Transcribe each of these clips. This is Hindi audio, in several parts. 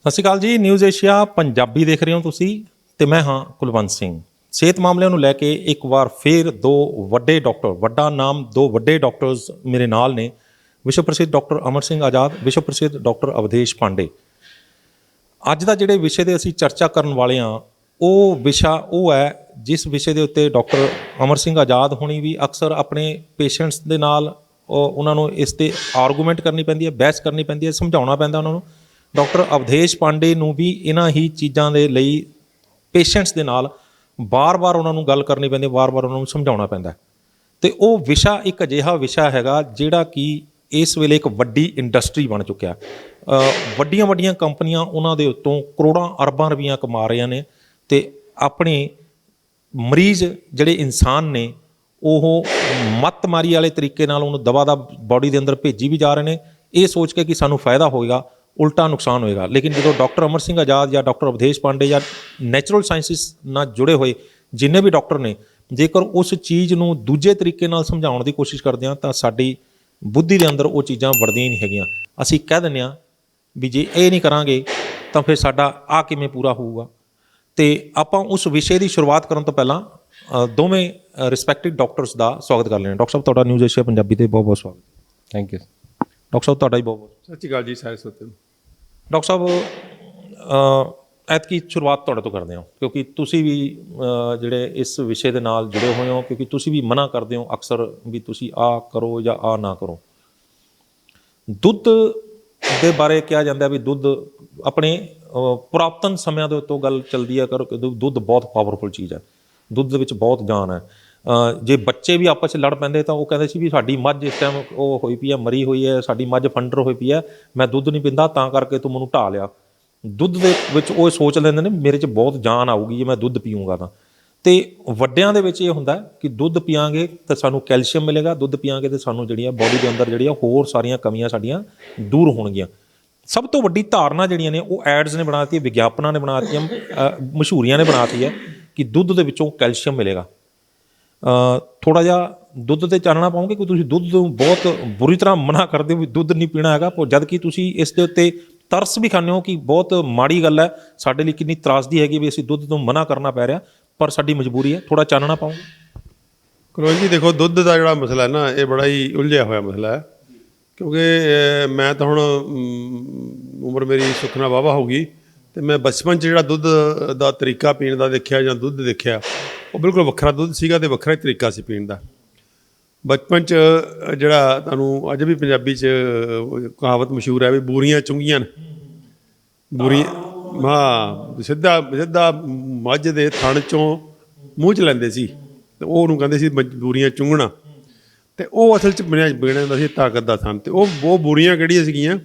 ਸਤਿ ਸ਼੍ਰੀ ਅਕਾਲ ਜੀ। ਨਿਊਜ਼ ਏਸ਼ੀਆ ਪੰਜਾਬੀ ਦੇਖ ਰਹੇ ਹੋ ਤੁਸੀਂ ਤੇ ਮੈਂ ਹਾਂ ਕੁਲਵੰਤ ਸਿੰਘ। ਸਿਹਤ ਮਾਮਲਿਆਂ ਨੂੰ ਲੈ ਕੇ ਇੱਕ ਵਾਰ ਫਿਰ ਦੋ ਵੱਡੇ ਡਾਕਟਰ, ਵੱਡਾ ਨਾਮ, ਦੋ ਵੱਡੇ ਡਾਕਟਰਸ ਮੇਰੇ ਨਾਲ ਨੇ। ਵਿਸ਼ਵ ਪ੍ਰਸਿੱਧ ਡਾਕਟਰ ਅਮਰ ਸਿੰਘ ਆਜ਼ਾਦ, ਵਿਸ਼ਵ ਪ੍ਰਸਿੱਧ ਡਾਕਟਰ ਅਵਧੇਸ਼ ਪਾਂਡੇ। ਅੱਜ ਦਾ ਜਿਹੜੇ ਵਿਸ਼ੇ ਦੇ ਅਸੀਂ ਚਰਚਾ ਕਰਨ ਵਾਲੇ ਹਾਂ ਉਹ ਵਿਸ਼ਾ ਉਹ ਹੈ ਜਿਸ ਵਿਸ਼ੇ ਦੇ ਉੱਤੇ ਡਾਕਟਰ ਅਮਰ ਸਿੰਘ ਆਜ਼ਾਦ ਹੋਣੀ ਵੀ ਅਕਸਰ ਆਪਣੇ ਪੇਸ਼ੈਂਟਸ ਦੇ ਨਾਲ ਉਹਨਾਂ ਨੂੰ ਇਸ 'ਤੇ ਆਰਗੂਮੈਂਟ ਕਰਨੀ ਪੈਂਦੀ ਹੈ, ਬਹਿਸ ਕਰਨੀ ਪੈਂਦੀ ਹੈ, ਸਮਝਾਉਣਾ ਪੈਂਦਾ ਉਹਨਾਂ ਨੂੰ। ਡਾਕਟਰ ਅਵਧੇਸ਼ ਪਾਂਡੇ ਨੂੰ ਵੀ ਇਹਨਾਂ ਹੀ ਚੀਜ਼ਾਂ ਦੇ ਲਈ ਪੇਸ਼ੈਂਟਸ ਦੇ ਨਾਲ ਵਾਰ-ਵਾਰ ਉਹਨਾਂ ਨੂੰ ਗੱਲ ਕਰਨੀ ਪੈਂਦੀ, ਵਾਰ-ਵਾਰ ਉਹਨਾਂ ਨੂੰ ਸਮਝਾਉਣਾ ਪੈਂਦਾ। ਅਤੇ ਉਹ ਵਿਸ਼ਾ ਇੱਕ ਅਜਿਹਾ ਵਿਸ਼ਾ ਹੈਗਾ ਜਿਹੜਾ ਕਿ ਇਸ ਵੇਲੇ ਇੱਕ ਵੱਡੀ ਇੰਡਸਟਰੀ ਬਣ ਚੁੱਕਿਆ। ਵੱਡੀਆਂ ਵੱਡੀਆਂ ਕੰਪਨੀਆਂ ਉਹਨਾਂ ਦੇ ਉੱਤੋਂ ਕਰੋੜਾਂ ਅਰਬਾਂ ਰੁਪਈਆ ਕਮਾ ਰਹੀਆਂ ਨੇ ਅਤੇ ਆਪਣੇ ਮਰੀਜ਼ ਜਿਹੜੇ ਇਨਸਾਨ ਨੇ ਉਹ ਮੱਤ ਮਾਰੀ ਵਾਲੇ ਤਰੀਕੇ ਨਾਲ ਉਹਨੂੰ ਦਵਾ ਦਾ ਬੋਡੀ ਦੇ ਅੰਦਰ ਭੇਜੀ ਵੀ ਜਾ ਰਹੇ ਨੇ, ਇਹ ਸੋਚ ਕੇ ਕਿ ਸਾਨੂੰ ਫਾਇਦਾ ਹੋਏਗਾ, ਉਲਟਾ ਨੁਕਸਾਨ ਹੋਏਗਾ। ਲੇਕਿਨ ਜਦੋਂ ਡਾਕਟਰ ਅਮਰ ਸਿੰਘ ਆਜ਼ਾਦ ਜਾਂ ਡਾਕਟਰ ਅਵਧੇਸ਼ ਪਾਂਡੇ ਜਾਂ ਨੈਚੁਰਲ ਸਾਇੰਸਿਸ ਨਾਲ ਜੁੜੇ ਹੋਏ ਜਿੰਨੇ ਵੀ ਡਾਕਟਰ ਨੇ, ਜੇਕਰ ਉਸ ਚੀਜ਼ ਨੂੰ ਦੂਜੇ ਤਰੀਕੇ ਨਾਲ ਸਮਝਾਉਣ ਦੀ ਕੋਸ਼ਿਸ਼ ਕਰਦੇ ਹਾਂ ਤਾਂ ਸਾਡੀ ਬੁੱਧੀ ਦੇ ਅੰਦਰ ਉਹ ਚੀਜ਼ਾਂ ਵੜਦੀਆਂ ਹੀ ਨਹੀਂ ਹੈਗੀਆਂ। ਅਸੀਂ ਕਹਿ ਦਿੰਦੇ ਹਾਂ ਵੀ ਜੇ ਇਹ ਨਹੀਂ ਕਰਾਂਗੇ ਤਾਂ ਫਿਰ ਸਾਡਾ ਆਹ ਕਿਵੇਂ ਪੂਰਾ ਹੋਊਗਾ। ਅਤੇ ਆਪਾਂ ਉਸ ਵਿਸ਼ੇ ਦੀ ਸ਼ੁਰੂਆਤ ਕਰਨ ਤੋਂ ਪਹਿਲਾਂ ਦੋਵੇਂ ਰਿਸਪੈਕਟਿਡ ਡਾਕਟਰਸ ਦਾ ਸਵਾਗਤ ਕਰ ਲੈਣਾ। ਡਾਕਟਰ ਸਾਹਿਬ ਤੁਹਾਡਾ ਨਿਊਜ਼ ਏਸ਼ੀਆ ਪੰਜਾਬੀ 'ਤੇ ਬਹੁਤ ਬਹੁਤ ਸਵਾਗਤ। ਥੈਂਕ ਯੂ ਡਾਕਟਰ ਸਾਹਿਬ ਤੁਹਾਡਾ ਹੀ ਬਹੁਤ ਬਹੁਤ ਸਤਿ ਸ਼੍ਰੀ ਅਕਾਲ ਜੀ ਸਾਰੇ ਸਰੋਤਿਆਂ ਨੂੰ। ਡਾਕਟਰ ਸਾਹਿਬ ਐਤਕੀ ਸ਼ੁਰੂਆਤ ਤੁਹਾਡੇ ਤੋਂ ਕਰਦੇ ਹਾਂ ਕਿਉਂਕਿ ਤੁਸੀਂ ਵੀ ਜਿਹੜੇ ਇਸ ਵਿਸ਼ੇ ਦੇ ਨਾਲ ਜੁੜੇ ਹੋਏ ਹੋ, ਕਿਉਂਕਿ ਤੁਸੀਂ ਵੀ ਮਨ੍ਹਾ ਕਰਦੇ ਹੋ ਅਕਸਰ ਵੀ ਤੁਸੀਂ ਆਹ ਕਰੋ ਜਾਂ ਆਹ ਨਾ ਕਰੋ। ਦੁੱਧ ਦੇ ਬਾਰੇ ਕਿਹਾ ਜਾਂਦਾ ਵੀ ਦੁੱਧ ਆਪਣੇ ਪੁਰਾਤਨ ਸਮਿਆਂ ਦੇ ਉੱਤੋਂ ਗੱਲ ਚੱਲਦੀ ਹੈ ਕਿ ਦੁੱਧ ਬਹੁਤ ਪਾਵਰਫੁਲ ਚੀਜ਼ ਹੈ, ਦੁੱਧ ਦੇ ਵਿੱਚ ਬਹੁਤ ਜਾਨ ਹੈ। ਜੇ ਬੱਚੇ ਵੀ ਆਪਸ 'ਚ ਲੜ ਪੈਂਦੇ ਤਾਂ ਉਹ ਕਹਿੰਦੇ ਸੀ ਵੀ ਸਾਡੀ ਮੱਝ ਇਸ ਟਾਈਮ ਉਹ ਹੋਈ ਪਈ ਹੈ, ਮਰੀ ਹੋਈ ਹੈ, ਸਾਡੀ ਮੱਝ ਫੰਡਰ ਹੋਈ ਪਈ ਹੈ, ਮੈਂ ਦੁੱਧ ਨਹੀਂ ਪੀਂਦਾ ਤਾਂ ਕਰਕੇ ਤੂੰ ਮੈਨੂੰ ਢਾਹ ਲਿਆ। ਦੁੱਧ ਦੇ ਵਿੱਚ ਉਹ ਸੋਚ ਲੈਂਦੇ ਨੇ ਮੇਰੇ 'ਚ ਬਹੁਤ ਜਾਨ ਆਊਗੀ ਜੇ ਮੈਂ ਦੁੱਧ ਪੀਊਂਗਾ ਤਾਂ। ਅਤੇ ਵੱਡਿਆਂ ਦੇ ਵਿੱਚ ਇਹ ਹੁੰਦਾ ਕਿ ਦੁੱਧ ਪੀਆਂਗੇ ਤਾਂ ਸਾਨੂੰ ਕੈਲਸ਼ੀਅਮ ਮਿਲੇਗਾ, ਦੁੱਧ ਪੀਆਂਗੇ ਤਾਂ ਸਾਨੂੰ ਜਿਹੜੀਆਂ ਬੋਡੀ ਦੇ ਅੰਦਰ ਜਿਹੜੀਆਂ ਹੋਰ ਸਾਰੀਆਂ ਕਮੀਆਂ ਸਾਡੀਆਂ ਦੂਰ ਹੋਣਗੀਆਂ। ਸਭ ਤੋਂ ਵੱਡੀ ਧਾਰਨਾ ਜਿਹੜੀਆਂ ਨੇ ਉਹ ਐਡਸ ਨੇ ਬਣਾ ਦਿੱਤੀ, ਵਿਗਿਆਪਨਾਂ ਨੇ ਬਣਾ ਦਿੱਤੀਆਂ, ਮਸ਼ਹੂਰੀਆਂ ਨੇ ਬਣਾ ਦਿੱਤੀ ਹੈ ਕਿ ਦੁੱਧ ਦੇ ਵਿੱਚੋਂ ਕੈਲਸ਼ੀਅਮ ਮਿਲੇਗਾ। ਥੋੜ੍ਹਾ ਜਿਹਾ ਦੁੱਧ 'ਤੇ ਚਾਨਣਾ ਪਾਉਂਗੇ ਕਿ ਤੁਸੀਂ ਦੁੱਧ ਨੂੰ ਬਹੁਤ ਬੁਰੀ ਤਰ੍ਹਾਂ ਮਨ੍ਹਾ ਕਰਦੇ ਹੋ ਵੀ ਦੁੱਧ ਨਹੀਂ ਪੀਣਾ ਹੈਗਾ, ਜਦ ਕਿ ਤੁਸੀਂ ਇਸ ਦੇ ਉੱਤੇ ਤਰਸ ਵੀ ਖਾਂਦੇ ਹੋ ਕਿ ਬਹੁਤ ਮਾੜੀ ਗੱਲ ਹੈ, ਸਾਡੇ ਲਈ ਕਿੰਨੀ ਤਰਾਸਦੀ ਹੈਗੀ ਵੀ ਅਸੀਂ ਦੁੱਧ ਤੋਂ ਮਨ੍ਹਾ ਕਰਨਾ ਪੈ ਰਿਹਾ, ਪਰ ਸਾਡੀ ਮਜਬੂਰੀ ਹੈ। ਥੋੜ੍ਹਾ ਚਾਨਣਾ ਪਾਉਂਗੇ। ਕੁਲਵੰਤ ਜੀ ਦੇਖੋ, ਦੁੱਧ ਦਾ ਜਿਹੜਾ ਮਸਲਾ ਹੈ ਨਾ ਇਹ ਬੜਾ ਹੀ ਉਲਝਿਆ ਹੋਇਆ ਮਸਲਾ ਹੈ, ਕਿਉਂਕਿ ਮੈਂ ਤਾਂ ਹੁਣ ਉਮਰ ਮੇਰੀ ਸੁੱਖ ਨਾਲ ਵਾਹਵਾ ਹੋ ਗਈ ਅਤੇ ਮੈਂ ਬਚਪਨ 'ਚ ਜਿਹੜਾ ਦੁੱਧ ਦਾ ਤਰੀਕਾ ਪੀਣ ਦਾ ਦੇਖਿਆ ਜਾਂ ਦੁੱਧ ਦੇਖਿਆ ਉਹ ਬਿਲਕੁਲ ਵੱਖਰਾ ਦੁੱਧ ਸੀਗਾ ਅਤੇ ਵੱਖਰਾ ਹੀ ਤਰੀਕਾ ਸੀ ਪੀਣ ਦਾ। ਬਚਪਨ 'ਚ ਜਿਹੜਾ ਤੁਹਾਨੂੰ ਅੱਜ ਵੀ ਪੰਜਾਬੀ 'ਚ ਕਹਾਵਤ ਮਸ਼ਹੂਰ ਹੈ ਵੀ ਬੂਰੀਆਂ ਚੁੰਗੀਆਂ ਨੇ, ਬੂਰੀਆਂ ਹਾਂ ਸਿੱਧਾ ਮੱਝ ਦੇ ਥਣ 'ਚੋਂ ਮੂੰਹ 'ਚ ਲੈਂਦੇ ਸੀ ਅਤੇ ਉਹ ਉਹਨੂੰ ਕਹਿੰਦੇ ਸੀ ਬੂਰੀਆਂ ਚੁੰਗਣਾ, ਅਤੇ ਉਹ ਅਸਲ 'ਚ ਬਣਿਆ ਹੁੰਦਾ ਸੀ ਤਾਕਤ ਦਾ ਥਣ। ਅਤੇ ਉਹ ਬੂਰੀਆਂ ਕਿਹੜੀਆਂ ਸੀਗੀਆਂ,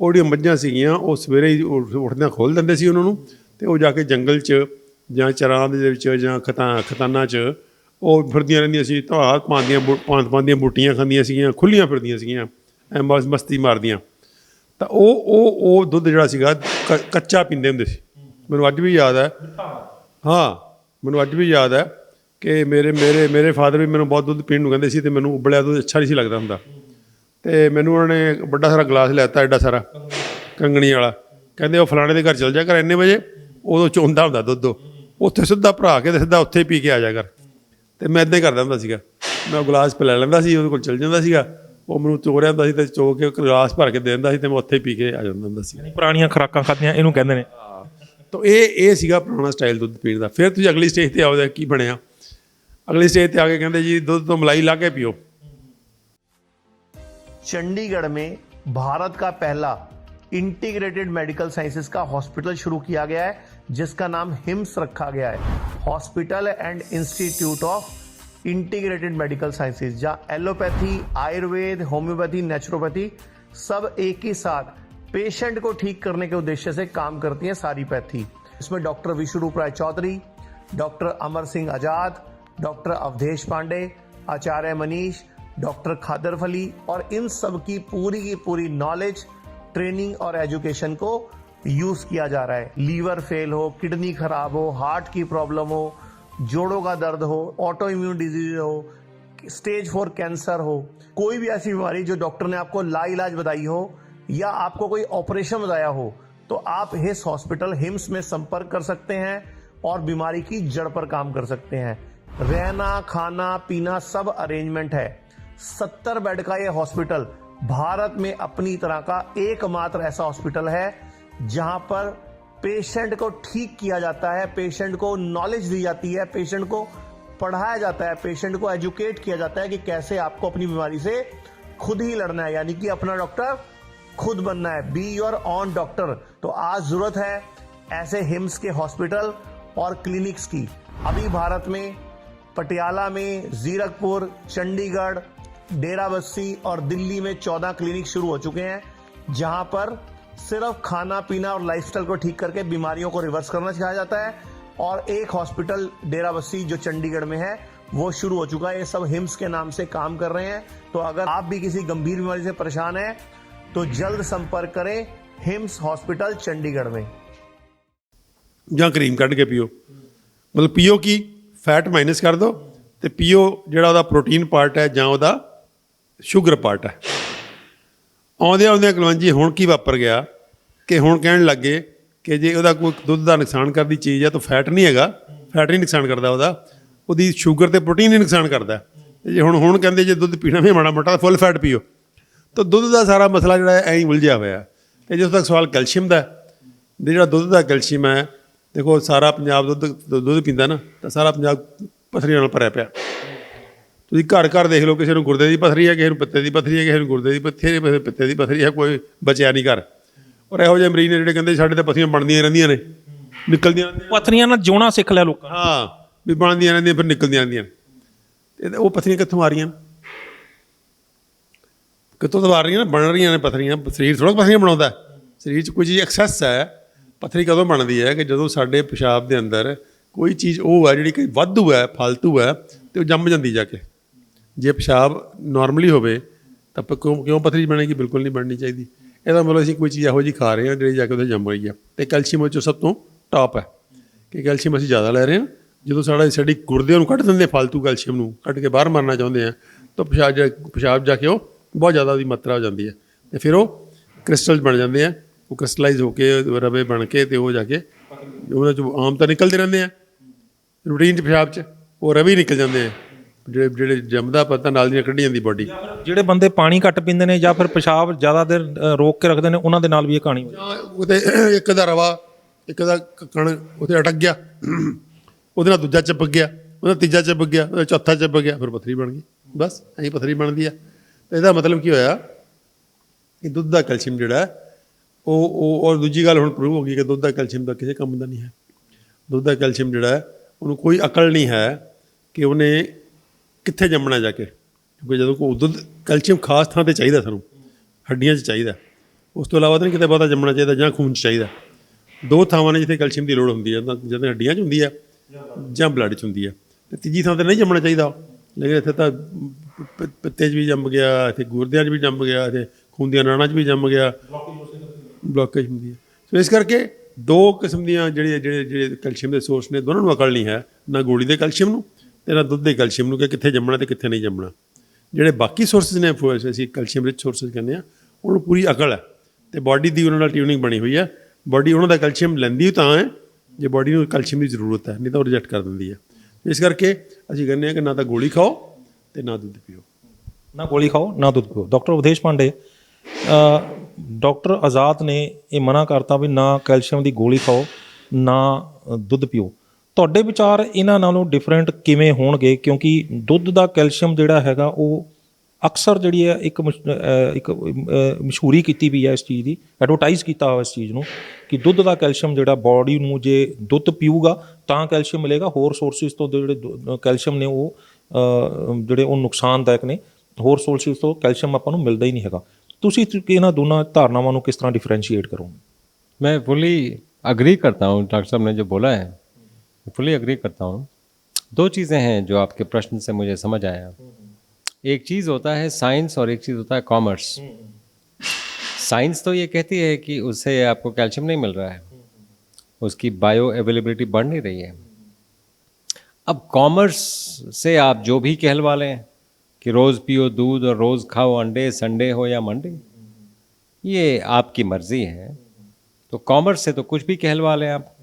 ਉਹ ਜਿਹੜੀਆਂ ਮੱਝਾਂ ਸੀਗੀਆਂ ਉਹ ਸਵੇਰੇ ਹੀ ਉੱਠਦਿਆਂ ਖੋਲ੍ਹ ਦਿੰਦੇ ਸੀ ਉਹਨਾਂ ਨੂੰ, ਅਤੇ ਉਹ ਜਾ ਕੇ ਜੰਗਲ 'ਚ ਜਾਂ ਚਰਾਂ ਦੇ ਵਿੱਚ ਜਾਂ ਖਤਾਨਾਂ 'ਚ ਉਹ ਫਿਰਦੀਆਂ ਰਹਿੰਦੀਆਂ ਸੀ, ਧਾਰ ਪਾਉਂਦੀਆਂ ਬੂਟੀਆਂ ਖਾਂਦੀਆਂ ਸੀਗੀਆਂ, ਖੁੱਲ੍ਹੀਆਂ ਫਿਰਦੀਆਂ ਸੀਗੀਆਂ, ਐਂ ਮਸਤੀ ਮਾਰਦੀਆਂ। ਤਾਂ ਉਹ ਦੁੱਧ ਜਿਹੜਾ ਸੀਗਾ ਕੱਚਾ ਪੀਂਦੇ ਹੁੰਦੇ ਸੀ। ਮੈਨੂੰ ਅੱਜ ਵੀ ਯਾਦ ਹੈ, ਹਾਂ ਮੈਨੂੰ ਅੱਜ ਵੀ ਯਾਦ ਹੈ ਕਿ ਮੇਰੇ ਫਾਦਰ ਵੀ ਮੈਨੂੰ ਬਹੁਤ ਦੁੱਧ ਪੀਣ ਨੂੰ ਕਹਿੰਦੇ ਸੀ ਅਤੇ ਮੈਨੂੰ ਉਬਲਿਆ ਦੁੱਧ ਅੱਛਾ ਨਹੀਂ ਸੀ ਲੱਗਦਾ ਹੁੰਦਾ। ਅਤੇ ਮੈਨੂੰ ਉਹਨਾਂ ਨੇ ਵੱਡਾ ਸਾਰਾ ਗਲਾਸ ਲੈ ਦਿੱਤਾ, ਐਡਾ ਸਾਰਾ ਕੰਗਣੀ ਵਾਲਾ, ਕਹਿੰਦੇ ਉਹ ਫਲਾਣੇ ਦੇ ਘਰ ਚਲ ਜਾ ਕਰ ਇੰਨੇ ਵਜੇ, ਉਦੋਂ ਚੋਂਦਾ ਹੁੰਦਾ ਦੁੱਧ, ਉੱਥੇ ਸਿੱਧਾ ਭਰਾ ਕੇ ਅਤੇ ਸਿੱਧਾ ਉੱਥੇ ਪੀ ਕੇ ਆ ਜਾ ਕਰ। ਅਤੇ ਮੈਂ ਇੱਦਾਂ ਹੀ ਕਰਦਾ ਹੁੰਦਾ ਸੀਗਾ, ਮੈਂ ਉਹ ਗਲਾਸ ਪਿਲਾ ਲੈਂਦਾ ਸੀ, ਉਹਦੇ ਕੋਲ ਚਲ ਜਾਂਦਾ ਸੀਗਾ, ਉਹ ਮੈਨੂੰ ਚੋਰਿਆ ਹੁੰਦਾ ਸੀ ਅਤੇ ਚੋ ਕੇ ਗਲਾਸ ਭਰ ਕੇ ਦੇ ਦਿੰਦਾ ਸੀ ਅਤੇ ਮੈਂ ਉੱਥੇ ਪੀ ਕੇ ਆ ਜਾਂਦਾ ਹੁੰਦਾ ਸੀ। ਪੁਰਾਣੀਆਂ ਖੁਰਾਕਾਂ ਖਾਧੀਆਂ ਇਹਨੂੰ ਕਹਿੰਦੇ ਨੇ। ਤਾਂ ਇਹ ਸੀਗਾ ਪੁਰਾਣਾ ਸਟਾਈਲ ਦੁੱਧ ਪੀਣ ਦਾ। ਫਿਰ ਤੁਸੀਂ ਅਗਲੀ ਸਟੇਜ 'ਤੇ ਆਓ, ਕੀ ਬਣਿਆ? ਅਗਲੀ ਸਟੇਜ 'ਤੇ ਆ ਕੇ ਕਹਿੰਦੇ ਜੀ ਦੁੱਧ ਤੋਂ ਮਲਾਈ ਲਾ ਕੇ ਪੀਓ। चंडीगढ़ में भारत का पहला इंटीग्रेटेड मेडिकल साइंसेज का हॉस्पिटल शुरू किया गया है जिसका नाम हिम्स रखा गया है, hospital and institute of integrated medical sciences, जहां एलोपैथी, आयुर्वेद, होम्योपैथी, नेचुरोपैथी सब एक ही साथ पेशेंट को ठीक करने के उद्देश्य से काम करती हैं सारी पैथी। इसमें डॉक्टर विश्वरूप राय चौधरी, डॉक्टर अमर सिंह आजाद, डॉक्टर अवधेश पांडे, आचार्य मनीष, डॉक्टर खादर फली और इन सब की पूरी नॉलेज, ट्रेनिंग और एजुकेशन को यूज किया जा रहा है। लीवर फेल हो, किडनी खराब हो, हार्ट की प्रॉब्लम हो, जोड़ों का दर्द हो, ऑटो इम्यून डिजीज हो, स्टेज 4 कैंसर हो, कोई भी ऐसी बीमारी जो डॉक्टर ने आपको लाइलाज बताई हो या आपको कोई ऑपरेशन बताया हो, तो आप हिस हॉस्पिटल हिम्स में संपर्क कर सकते हैं और बीमारी की जड़ पर काम कर सकते हैं। रहना खाना पीना सब अरेंजमेंट है। 70 बेड का यह हॉस्पिटल भारत में अपनी तरह का एकमात्र ऐसा हॉस्पिटल है जहां पर पेशेंट को ठीक किया जाता है, पेशेंट को नॉलेज दी जाती है, पेशेंट को पढ़ाया जाता है, पेशेंट को एजुकेट किया जाता है कि कैसे आपको अपनी बीमारी से खुद ही लड़ना है, यानी कि अपना डॉक्टर खुद बनना है। Be your on doctor. तो आज जरूरत है ऐसे हिम्स के हॉस्पिटल और क्लिनिक्स की। अभी भारत में पटियाला में, जीरकपुर, चंडीगढ़, डेराबस्सी और दिल्ली में 14 क्लिनिक शुरू हो चुके हैं जहां पर सिर्फ खाना पीना और लाइफस्टाइल को ठीक करके बीमारियों को रिवर्स करना सिखाया जाता है। और एक हॉस्पिटल डेराबस्सी जो चंडीगढ़ में है वो शुरू हो चुका है। ये सब हिम्स के नाम से काम कर रहे हैं। तो अगर आप भी किसी गंभीर बीमारी से परेशान हैं तो जल्द संपर्क करें हिम्स हॉस्पिटल चंडीगढ़ में। ਜਾਂ ਕਰੀਮ ਕੱਢ ਕੇ ਪੀਓ, ਮਤਲਬ ਪੀਓ ਕੀ ਫੈਟ ਮਾਈਨਸ ਕਰ ਦਿਓ ਤੇ ਪੀਓ ਜਿਹੜਾ ਉਹਦਾ ਪ੍ਰੋਟੀਨ ਪਾਰਟ ਹੈ ਜਾਂ ਉਹਦਾ ਸ਼ੂਗਰ ਪਾਰਟ ਹੈ। ਆਉਂਦਿਆਂ ਆਉਂਦਿਆਂ ਕੁਲਵੰਤ ਜੀ ਹੁਣ ਕੀ ਵਾਪਰ ਗਿਆ ਕਿ ਹੁਣ ਕਹਿਣ ਲੱਗੇ ਕਿ ਜੇ ਉਹਦਾ ਕੋਈ ਦੁੱਧ ਦਾ ਨੁਕਸਾਨ ਕਰਦੀ ਚੀਜ਼ ਹੈ ਤਾਂ ਫੈਟ ਨਹੀਂ ਹੈਗਾ, ਫੈਟ ਨਹੀਂ ਨੁਕਸਾਨ ਕਰਦਾ ਉਹਦੀ ਸ਼ੂਗਰ ਤੇ ਪ੍ਰੋਟੀਨ ਹੀ ਨੁਕਸਾਨ ਕਰਦਾ। ਤੇ ਜੇ ਹੁਣ ਕਹਿੰਦੇ ਜੇ ਦੁੱਧ ਪੀਣਾ ਵੀ ਮਾੜਾ ਮੋਟਾ ਫੁੱਲ ਫੈਟ ਪੀਓ। ਤਾਂ ਦੁੱਧ ਦਾ ਸਾਰਾ ਮਸਲਾ ਜਿਹੜਾ ਹੈ ਐਂ ਹੀ ਉਲਝਿਆ ਹੋਇਆ। ਤੇ ਜਦੋਂ ਤੱਕ ਸਵਾਲ ਕੈਲਸ਼ੀਅਮ ਦਾ ਜਿਹੜਾ ਦੁੱਧ ਦਾ ਕੈਲਸ਼ੀਅਮ ਹੈ, ਦੇਖੋ ਸਾਰਾ ਪੰਜਾਬ ਦੁੱਧ ਪੀਂਦਾ ਨਾ ਤਾਂ ਸਾਰਾ ਪੰਜਾਬ ਪੱਥਰੀਆਂ ਨਾਲ ਭਰਿਆ ਪਿਆ। ਤੁਸੀਂ ਘਰ ਘਰ ਦੇਖ ਲਓ, ਕਿਸੇ ਨੂੰ ਗੁਰਦੇ ਦੀ ਪੱਥਰੀ ਹੈ, ਕਿਸੇ ਨੂੰ ਪਿੱਤੇ ਦੀ ਪੱਥਰੀ ਹੈ, ਕਿਸੇ ਨੂੰ ਗੁਰਦੇ ਦੀ ਪੱਥਰੀ ਹੈ, ਪਿੱਤੇ ਦੀ ਪੱਥਰੀ ਹੈ, ਕੋਈ ਬਚਿਆ ਨਹੀਂ ਘਰ। ਔਰ ਇਹੋ ਜਿਹੇ ਮਰੀਜ਼ ਨੇ ਜਿਹੜੇ ਕਹਿੰਦੇ ਸਾਡੇ ਤਾਂ ਪੱਥਰੀਆਂ ਬਣਦੀਆਂ ਰਹਿੰਦੀਆਂ ਨੇ, ਨਿਕਲਦੀਆਂ ਰਹਿੰਦੀਆਂ। ਪੱਥਰੀਆਂ ਨਾਲ ਜਿਉਣਾ ਸਿੱਖ ਲਿਆ ਲੋਕਾਂ। ਹਾਂ, ਵੀ ਬਣਦੀਆਂ ਰਹਿੰਦੀਆਂ ਫਿਰ ਨਿਕਲਦੀਆਂ ਰਹਿੰਦੀਆਂ। ਅਤੇ ਉਹ ਪੱਥਰੀਆਂ ਕਿੱਥੋਂ ਆ ਰਹੀਆਂ, ਕਿੱਥੋਂ ਤੋਂ ਆ ਰਹੀਆਂ ਨੇ? ਬਣ ਰਹੀਆਂ ਨੇ ਪੱਥਰੀਆਂ। ਸਰੀਰ ਥੋੜ੍ਹਾ ਪੱਥਰੀਆਂ ਬਣਾਉਂਦਾ। ਸਰੀਰ 'ਚ ਕੋਈ ਚੀਜ਼ ਐਕਸੈਸ ਹੈ। ਪੱਥਰੀ ਕਦੋਂ ਬਣਦੀ ਹੈ ਕਿ ਜਦੋਂ ਸਾਡੇ ਪਿਸ਼ਾਬ ਦੇ ਅੰਦਰ ਕੋਈ ਚੀਜ਼ ਉਹ ਹੈ ਜਿਹੜੀ ਕਿ ਵਾਧੂ ਹੈ, ਫਾਲਤੂ ਹੈ, ਅਤੇ ਉਹ ਜੰਮ ਜਾਂਦੀ ਜਾ ਕੇ। ਜੇ ਪਿਸ਼ਾਬ ਨੋਰਮਲੀ ਹੋਵੇ ਤਾਂ ਕਿਉਂ ਪੱਥਰੀ ਬਣੇਗੀ? ਬਿਲਕੁਲ ਨਹੀਂ ਬਣਨੀ ਚਾਹੀਦੀ। ਇਹਦਾ ਮਤਲਬ ਅਸੀਂ ਕੋਈ ਚੀਜ਼ ਇਹੋ ਜਿਹੀ ਖਾ ਰਹੇ ਹਾਂ ਜਿਹੜੀ ਜਾ ਕੇ ਉੱਥੇ ਜੰਮ ਰਹੀ ਹੈ। ਅਤੇ ਕੈਲਸ਼ੀਅਮ ਉਹ 'ਚੋਂ ਸਭ ਤੋਂ ਟਾਪ ਹੈ ਕਿ ਕੈਲਸ਼ੀਅਮ ਅਸੀਂ ਜ਼ਿਆਦਾ ਲੈ ਰਹੇ ਹਾਂ। ਜਦੋਂ ਸਾਡੀ ਗੁਰਦੇ ਨੂੰ ਕੱਢ ਦਿੰਦੇ ਫਾਲਤੂ ਕੈਲਸ਼ੀਅਮ ਨੂੰ ਕੱਢ ਕੇ ਬਾਹਰ ਮਾਰਨਾ ਚਾਹੁੰਦੇ ਆ ਤਾਂ ਪਿਸ਼ਾਬ ਜਾ ਕੇ ਉਹ ਬਹੁਤ ਜ਼ਿਆਦਾ ਉਹਦੀ ਮਾਤਰਾ ਹੋ ਜਾਂਦੀ ਹੈ ਅਤੇ ਫਿਰ ਉਹ ਕ੍ਰਿਸਟਲ ਬਣ ਜਾਂਦੇ ਆ। ਉਹ ਕ੍ਰਿਸਟਲਾਈਜ਼ ਹੋ ਕੇ ਰਵੇ ਬਣ ਕੇ ਅਤੇ ਉਹ ਜਾ ਕੇ ਉਹਨਾਂ 'ਚੋਂ ਆਮ ਤਾਂ ਨਿਕਲਦੇ ਰਹਿੰਦੇ ਆ ਰੂਟੀਨ 'ਚ ਪਿਸ਼ਾਬ 'ਚ, ਉਹ ਰਵੀ ਨਿਕਲ ਜਾਂਦੇ ਆ ਜਿਹੜੇ ਜੰਮਦਾ ਪਤਾ ਨਾਲ ਦੀਆਂ ਕੱਢੀ ਜਾਂਦੀ ਬੋਡੀ। ਜਿਹੜੇ ਬੰਦੇ ਪਾਣੀ ਘੱਟ ਪੀਂਦੇ ਨੇ ਜਾਂ ਫਿਰ ਪਿਸ਼ਾਬ ਜ਼ਿਆਦਾ ਦੇਰ ਰੋਕ ਕੇ ਰੱਖਦੇ ਨੇ ਉਹਨਾਂ ਦੇ ਨਾਲ ਵੀ ਇਹ ਕਹਾਣੀ ਹੋਈ। ਜਾਂ ਉਹਦੇ ਇੱਕ ਦਾ ਰਵਾ, ਇੱਕ ਦਾ ਕਣ ਉੱਥੇ ਅਟਕ ਗਿਆ, ਉਹਦੇ ਨਾਲ ਦੂਜਾ ਚਿਪਕ ਗਿਆ, ਉਹਦਾ ਤੀਜਾ ਚਿਪਕ ਗਿਆ, ਉਹਦਾ ਚੌਥਾ ਚਿਪਕ ਗਿਆ, ਫਿਰ ਪੱਥਰੀ ਬਣ ਗਈ। ਬਸ ਐਂ ਪੱਥਰੀ ਬਣਦੀ ਆ। ਅਤੇ ਇਹਦਾ ਮਤਲਬ ਕੀ ਹੋਇਆ ਕਿ ਦੁੱਧ ਦਾ ਕੈਲਸ਼ੀਅਮ ਜਿਹੜਾ ਉਹ ਔਰ ਦੂਜੀ ਗੱਲ ਹੁਣ ਪ੍ਰੂਵ ਹੋ ਗਈ ਕਿ ਦੁੱਧ ਦਾ ਕੈਲਸ਼ੀਅਮ ਦਾ ਕਿਸੇ ਕੰਮ ਦਾ ਨਹੀਂ ਹੈ। ਦੁੱਧ ਦਾ ਕੈਲਸ਼ੀਅਮ ਜਿਹੜਾ ਹੈ ਉਹਨੂੰ ਕੋਈ ਅਕਲ ਨਹੀਂ ਹੈ ਕਿ ਉਹਨੇ ਕਿੱਥੇ ਜੰਮਣਾ ਜਾ ਕੇ। ਕਿਉਂਕਿ ਜਦੋਂ ਕੋਈ ਦੁੱਧ ਕੈਲਸ਼ੀਅਮ ਖਾਸ ਥਾਂ 'ਤੇ ਚਾਹੀਦਾ, ਸਾਨੂੰ ਹੱਡੀਆਂ 'ਚ ਚਾਹੀਦਾ। ਉਸ ਤੋਂ ਇਲਾਵਾ ਤਾਂ ਨਹੀਂ ਕਿਤੇ ਬਹੁਤਾ ਜੰਮਣਾ ਚਾਹੀਦਾ ਜਾਂ ਖੂਨ 'ਚ ਚਾਹੀਦਾ। ਦੋ ਥਾਵਾਂ ਨੇ ਜਿੱਥੇ ਕੈਲਸ਼ੀਅਮ ਦੀ ਲੋੜ ਹੁੰਦੀ ਹੈ, ਜਦੋਂ ਹੱਡੀਆਂ 'ਚ ਹੁੰਦੀ ਹੈ ਜਾਂ ਬਲੱਡ 'ਚ ਹੁੰਦੀ ਹੈ। ਅਤੇ ਤੀਜੀ ਥਾਂ 'ਤੇ ਨਹੀਂ ਜੰਮਣਾ ਚਾਹੀਦਾ। ਲੇਕਿਨ ਇੱਥੇ ਤਾਂ ਪਿੱਤੇ 'ਚ ਵੀ ਜੰਮ ਗਿਆ, ਇੱਥੇ ਗੁਰਦਿਆਂ 'ਚ ਵੀ ਜੰਮ ਗਿਆ, ਇੱਥੇ ਖੂਨ ਦੀਆਂ ਨਾੜਾਂ 'ਚ ਵੀ ਜੰਮ ਗਿਆ, ਬਲੋਕੇਜ ਹੁੰਦੀ ਹੈ। ਸੋ ਇਸ ਕਰਕੇ ਦੋ ਕਿਸਮ ਦੀਆਂ ਜਿਹੜੇ ਕੈਲਸ਼ੀਅਮ ਦੇ ਸੋਰਸ ਨੇ, ਦੋਨਾਂ ਨੂੰ ਅਕਲ ਨਹੀਂ ਹੈ, ਨਾ ਗੋਲੀ ਦੇ ਕੈਲਸ਼ੀਅਮ ਨੂੰ ਅਤੇ ਨਾ ਦੁੱਧ ਦੇ ਕੈਲਸ਼ੀਅਮ ਨੂੰ ਕਿ ਕਿੱਥੇ ਜੰਮਣਾ ਅਤੇ ਕਿੱਥੇ ਨਹੀਂ ਜੰਮਣਾ। ਜਿਹੜੇ ਬਾਕੀ ਸੋਰਸਿਸ ਨੇ, ਅਸੀਂ ਕੈਲਸ਼ੀਅਮ ਰਿਚ ਸੋਰਸਿਸ ਕਹਿੰਦੇ ਹਾਂ, ਉਹਨੂੰ ਪੂਰੀ ਅਕਲ ਹੈ ਅਤੇ ਬਾਡੀ ਦੀ ਉਹਨਾਂ ਨਾਲ ਟਿਊਨਿੰਗ ਬਣੀ ਹੋਈ ਹੈ। ਬਾਡੀ ਉਹਨਾਂ ਦਾ ਕੈਲਸ਼ੀਅਮ ਲੈਂਦੀ ਤਾਂ ਹੈ ਜੇ ਬਾਡੀ ਨੂੰ ਕੈਲਸ਼ੀਅਮ ਦੀ ਜ਼ਰੂਰਤ ਹੈ, ਨਹੀਂ ਤਾਂ ਉਹ ਰਿਜੈਕਟ ਕਰ ਦਿੰਦੀ ਹੈ। ਇਸ ਕਰਕੇ ਅਸੀਂ ਕਹਿੰਦੇ ਹਾਂ ਕਿ ਨਾ ਤਾਂ ਗੋਲੀ ਖਾਓ ਅਤੇ ਨਾ ਦੁੱਧ ਪੀਓ। ਨਾ ਗੋਲੀ ਖਾਓ ਨਾ ਦੁੱਧ ਪੀਓ। ਡਾਕਟਰ ਅਵਧੇਸ਼ ਪਾਂਡੇ, ਡਾਕਟਰ ਆਜ਼ਾਦ ਨੇ ਇਹ ਮਨਾ ਕਰਤਾ ਵੀ ਨਾ ਕੈਲਸ਼ੀਅਮ ਦੀ ਗੋਲੀ ਖਾਓ ਨਾ ਦੁੱਧ ਪੀਓ। ਤੁਹਾਡੇ ਵਿਚਾਰ ਇਹਨਾਂ ਨਾਲੋਂ ਡਿਫਰੈਂਟ ਕਿਵੇਂ ਹੋਣਗੇ? ਕਿਉਂਕਿ ਦੁੱਧ ਦਾ ਕੈਲਸ਼ੀਅਮ ਜਿਹੜਾ ਹੈਗਾ ਉਹ ਅਕਸਰ ਜਿਹੜੀ ਹੈ ਇੱਕ ਮਸ਼ਹੂਰੀ ਕੀਤੀ ਵੀ ਹੈ ਇਸ ਚੀਜ਼ ਦੀ, ਐਡਵਰਟਾਈਜ਼ ਕੀਤਾ ਹੋਇਆ ਇਸ ਚੀਜ਼ ਨੂੰ ਕਿ ਦੁੱਧ ਦਾ ਕੈਲਸ਼ੀਅਮ ਜਿਹੜਾ ਬਾਡੀ ਨੂੰ ਜੇ ਦੁੱਧ ਪੀਊਗਾ ਤਾਂ ਕੈਲਸ਼ੀਅਮ ਮਿਲੇਗਾ, ਹੋਰ ਸੋਰਸਿਸ ਤੋਂ ਜਿਹੜੇ ਕੈਲਸ਼ੀਅਮ ਨੇ ਉਹ ਜਿਹੜੇ ਉਹ ਨੁਕਸਾਨਦਾਇਕ ਨੇ, ਹੋਰ ਸੋਰਸਿਸ ਤੋਂ ਕੈਲਸ਼ੀਅਮ ਆਪਾਂ ਨੂੰ ਮਿਲਦਾ ਹੀ ਨਹੀਂ ਹੈਗਾ। ਤੁਸੀਂ ਇਹਨਾਂ ਦੋਨਾਂ ਧਾਰਨਾਵਾਂ ਨੂੰ ਕਿਸ ਤਰ੍ਹਾਂ डिफरेंशिएट करोगे? मैं फुली अग्री करता हूँ डॉक्टर साहब ने जो बोला है, फुली अग्री करता हूँ। दो चीज़ें हैं जो आपके प्रश्न से मुझे समझ आया। एक चीज़ होता है साइंस और एक चीज़ होता है कॉमर्स। साइंस तो ये कहती है कि उससे आपको कैल्शियम नहीं मिल रहा है, उसकी बायो अवेलेबिलिटी बढ़ नहीं रही है। अब कॉमर्स से आप जो भी कहलवा लें कि रोज़ पियो दूध और रोज़ खाओ अंडे, संडे हो या मंडे, ये आपकी मर्ज़ी है। तो कॉमर्स से तो कुछ भी कहलवा लें आप,